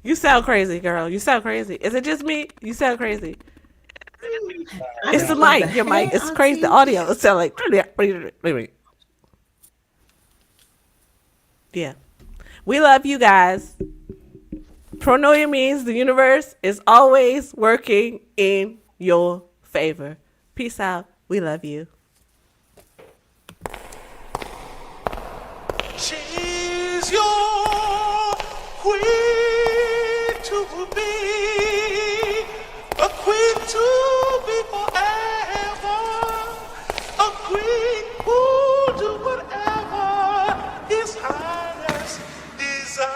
You sound crazy, girl. You sound crazy. Is it just me? You sound crazy. It's the mic. Your mic. It's crazy. The audio. It sounds like. Yeah. We love you guys. Pronoia means the universe is always working in your favor. Peace out. We love you. She's your queen to be, a queen to be forever, a queen who'll do whatever his highness desires.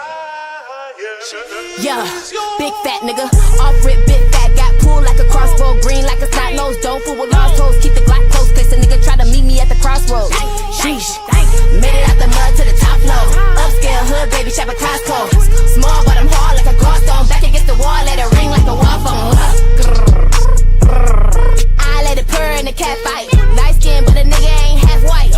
Yeah, big fat nigga, off rip, big fat, got pulled like a crossbow, green like a snot nose, don't fool with lost toes, keep the Glock close, case a nigga try to meet me at the crossroads. Sheesh, made it out the mud to the top floor, upscale hood, baby, shop at Costco, small but I'm hard like a gallstone, back against the wall, let it ring like a wall phone. I let it purr in the cat fight, light skin but a nigga ain't half white,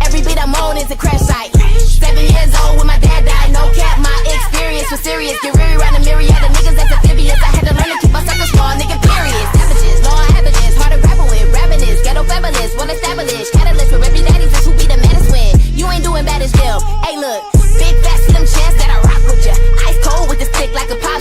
every beat I'm on is a crash site, 7 years old when my dad died, no cap, my experience was serious, get reary around the myriad of niggas that's amphibious, I had to learn to keep my sucker small, nigga period, savages, law averages, hard to grapple with, ravenous, ghetto fabulous, well established, catalyst for every daddies, that's who be the maddest when, you ain't doing bad as them, hey look, big fat slim chest that I rock with ya, ice cold with the stick like a pop.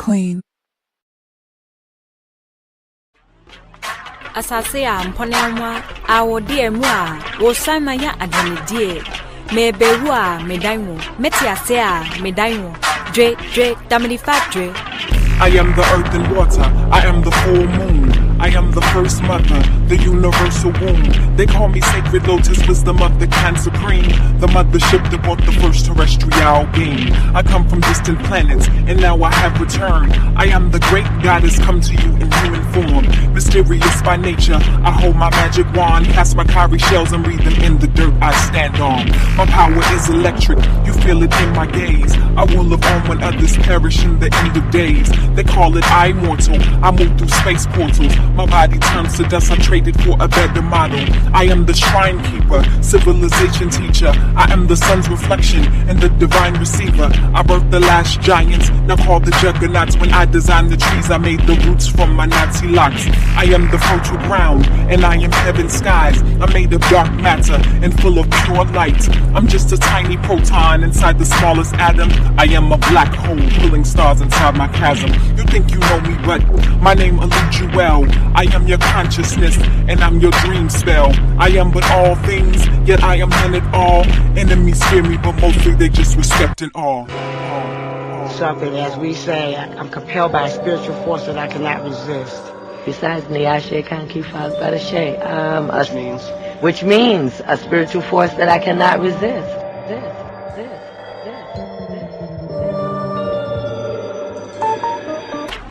Queen. Asase a mponenwa awode emu a wo sanma ya adanedie me bewu a medanwo meti ase a medanwo dre damini fat dre. I am the earth and water, I am the full moon, I am the first mother, the universal womb. They call me sacred lotus, wisdom of the can supreme, the mothership that brought the first terrestrial being. I come from distant planets, and now I have returned. I am the great goddess come to you in human form. Mysterious by nature, I hold my magic wand, cast my cowrie shells and read them in the dirt I stand on. My power is electric, you feel it in my gaze. I will live on when others perish in the end of days. They call it immortal, I move through space portals. My body turns to dust, I traded for a better model. I am the shrine keeper, civilization teacher. I am the sun's reflection and the divine receiver. I birthed the last giants, now called the juggernauts. When I designed the trees, I made the roots from my Nazi locks. I am the fertile ground, and I am heaven's skies. I'm made of dark matter and full of pure light. I'm just a tiny proton inside the smallest atom. I am a black hole, pulling stars inside my chasm. You think you know me, but my name eludes you well. I am your consciousness, and I'm your dream spell. I am but all things, yet I am none at all. Enemies fear me, but mostly they just respect and awe. Something, as we say, I'm compelled by a spiritual force that I cannot resist. Besides me, I can't keep fast by the shade. Which means a spiritual force that I cannot resist.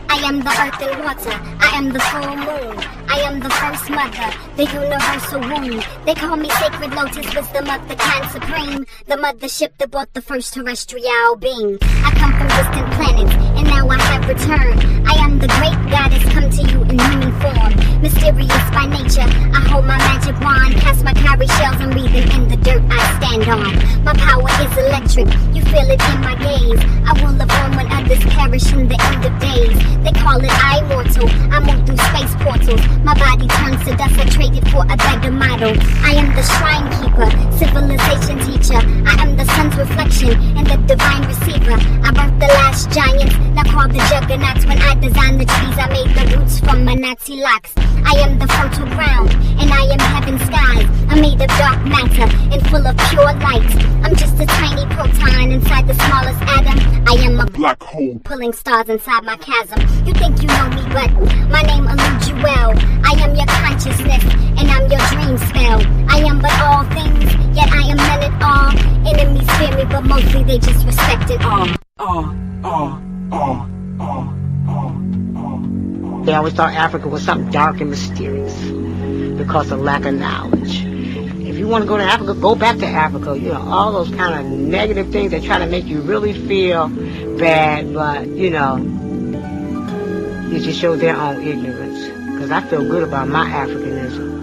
I am the earth and water, I am the full moon, I am the first mother, the universal womb. They call me sacred lotus, wisdom of the kind supreme, the mothership that brought the first terrestrial being. I come from distant planets, and now I have returned. I am the great goddess come to you in human form. Mysterious by nature, I hold my magic wand, cast my cowrie shells and read them in the dirt I stand on. My power is electric, you feel it in my gaze. I will live on when others perish in the end of days. They call it immortal, I move through space portals. My body turns to dust, I traded for a better model. I am the shrine keeper, civilization teacher. I am the sun's reflection and the divine receiver. I birthed the last giants, now called the juggernauts. When I designed the trees, I made the roots from my Nazi locks. I am the fertile ground, and I am heaven's skies. I'm made of dark matter and full of pure light. I'm just a tiny proton inside the smallest atom. I am a black hole, pulling stars inside my chasm. You think you know me, but my name eludes you well. I am your consciousness, and I'm your dream spell. I am but all things, yet I am none at all. Enemies fear me, but mostly they just respect it all. They always thought Africa was something dark and mysterious because of lack of knowledge. If you want to go to Africa, go back to Africa. You know, all those kind of negative things that try to make you really feel bad, but, you know, it just shows their own ignorance. Because I feel good about my Africanism.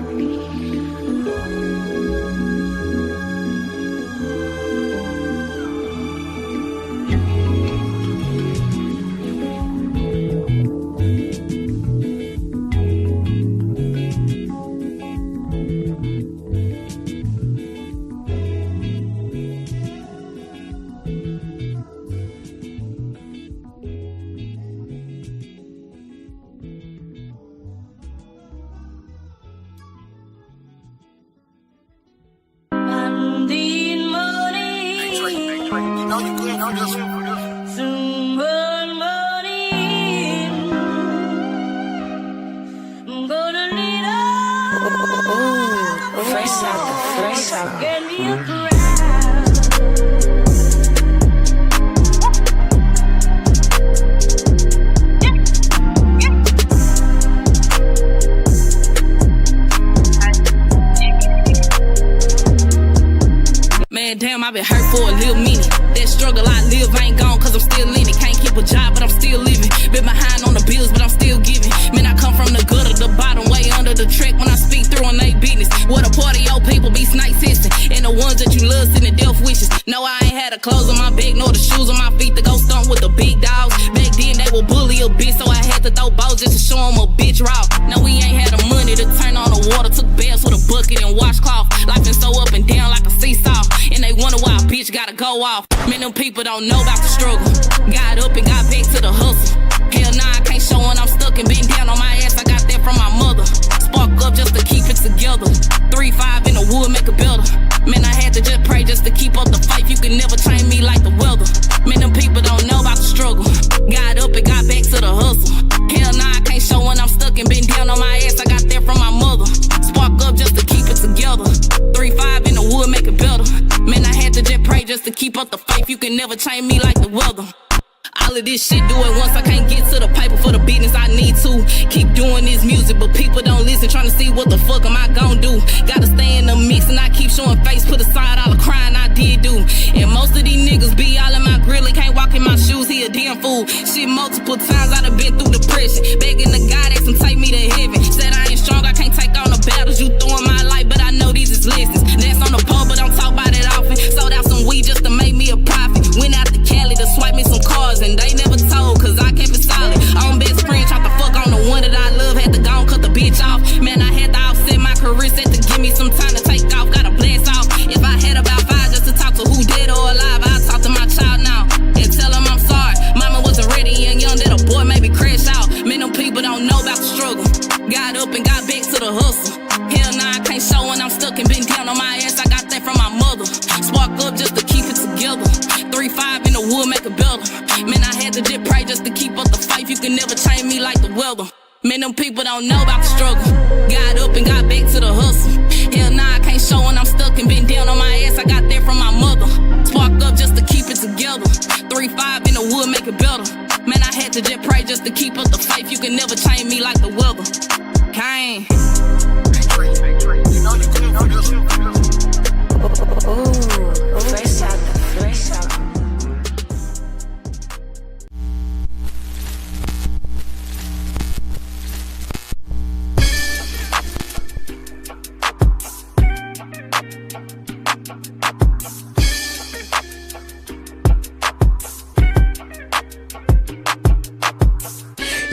Man, damn, I've been hurt for a little minute. That struggle I live ain't gone, cause I'm still in it. Can't keep a job, but I'm still living. Been behind on the bills, but I'm still giving. Man, I come from the gutter, the bottom, way under the track when I speak through on they business. What a party, old people be snake sisting. And the ones that you love sending death wishes. No, I ain't had the clothes on my back, nor the shoes on my feet to go stomp with the big dogs. Back then, they would bully a bitch, so I had to throw balls just to show them a bitch raw. Now we ain't had the money to turn on the water, took baths with a bucket and washcloth. Life been so up and down like a seesaw, and they wonder why a bitch gotta go off. Man, them people don't know about the struggle. Got up and got back to the hustle. Hell nah, I can't show when I'm stuck and been down on my ass. I got that from my mother. Spark up just to keep it together. 3-5 in the wood, make it better. Man, I had to just pray just to keep up the fight. You can never train me like the weather. Man, them people don't know about the struggle. Got up and got back to the hustle. Hell nah, I can't show when I'm stuck and been down on my ass. I got that from my mother. Spark up just to keep it together. 3-5 in the wood, make it better. Man, I had to just pray just to keep up the fight. You can never train me like the weather. All of this shit, do it once. I can't get to the paper for the business I need to. Keep doing this music, but people don't listen. Trying to see what the fuck am I gon' do. Gotta stay in the mix and I keep showing face. Put aside all the crying I did do. And most of these niggas be all in my grill and can't walk in my shoes. He a damn fool. Shit, multiple times I done been through depression. Begging the God that can take me to heaven. Said I ain't strong, I can't take on the battles you throw in my life, but I know these is lessons. That's on the pole, but don't talk about it often. Sold out some weed just to make me a profit. Went out to Cali to swipe me some cars and they never told, cause I kept it solid. On best friend, tried to fuck on the one that I love. Had to go and cut the bitch off. Man, I had to offset my career, set to give me some time to take off. Gotta blast off. If I had about 5 just to talk to who dead or alive, I'll talk to my child now and tell him I'm sorry. Mama wasn't ready and young that a boy maybe crash out. Man, them people don't know about the struggle. Got up and got back to the hustle. Hell nah, I can't show when I'm stuck and been down on my ass. I got that from my mother. Spark up just to keep it together. 3-5 in the wood, make it better. Man, I had to just pray just to keep up the fight. You can never change me like the weather. Man, them people don't know about the struggle. Got up and got back to the hustle. Hell nah, I can't show when I'm stuck and been down on my ass. I got that from my mother. Spark up just to keep it together. 3-5 in the wood, make it better. Man, I had to just pray just to keep up the fight. You can never change me like the weather. Kane. Ooh, fresh out, fresh out.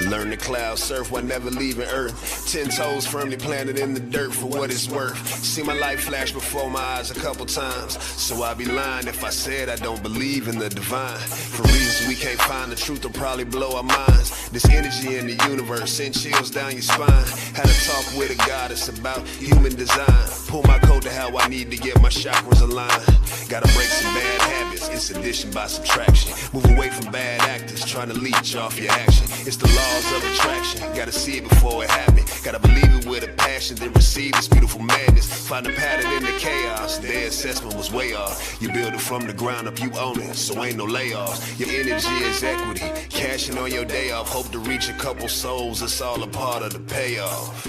Learn the cloud surf while never leaving Earth. 10 toes firmly planted in the dirt for what it's worth. See my life flash before my eyes a couple times. So I'd be lying if I said I don't believe in the divine. For reasons we can't find, the truth will probably blow our minds. This energy in the universe send chills down your spine. Had a talk with a goddess about human design. Pull my code to how I need to get my chakras aligned. Gotta break some bad habits, it's addition by subtraction. Move away from bad actors, trying to leech off your action. It's the laws of attraction, gotta see it before it happens. Gotta believe it with a passion, then receive this beautiful madness. Find a pattern in the chaos, their assessment was way off. You build it from the ground up, you own it, so ain't no layoffs. Your energy is equity, cashing on your day off. Hope to reach a couple souls, it's all a part of the payoff.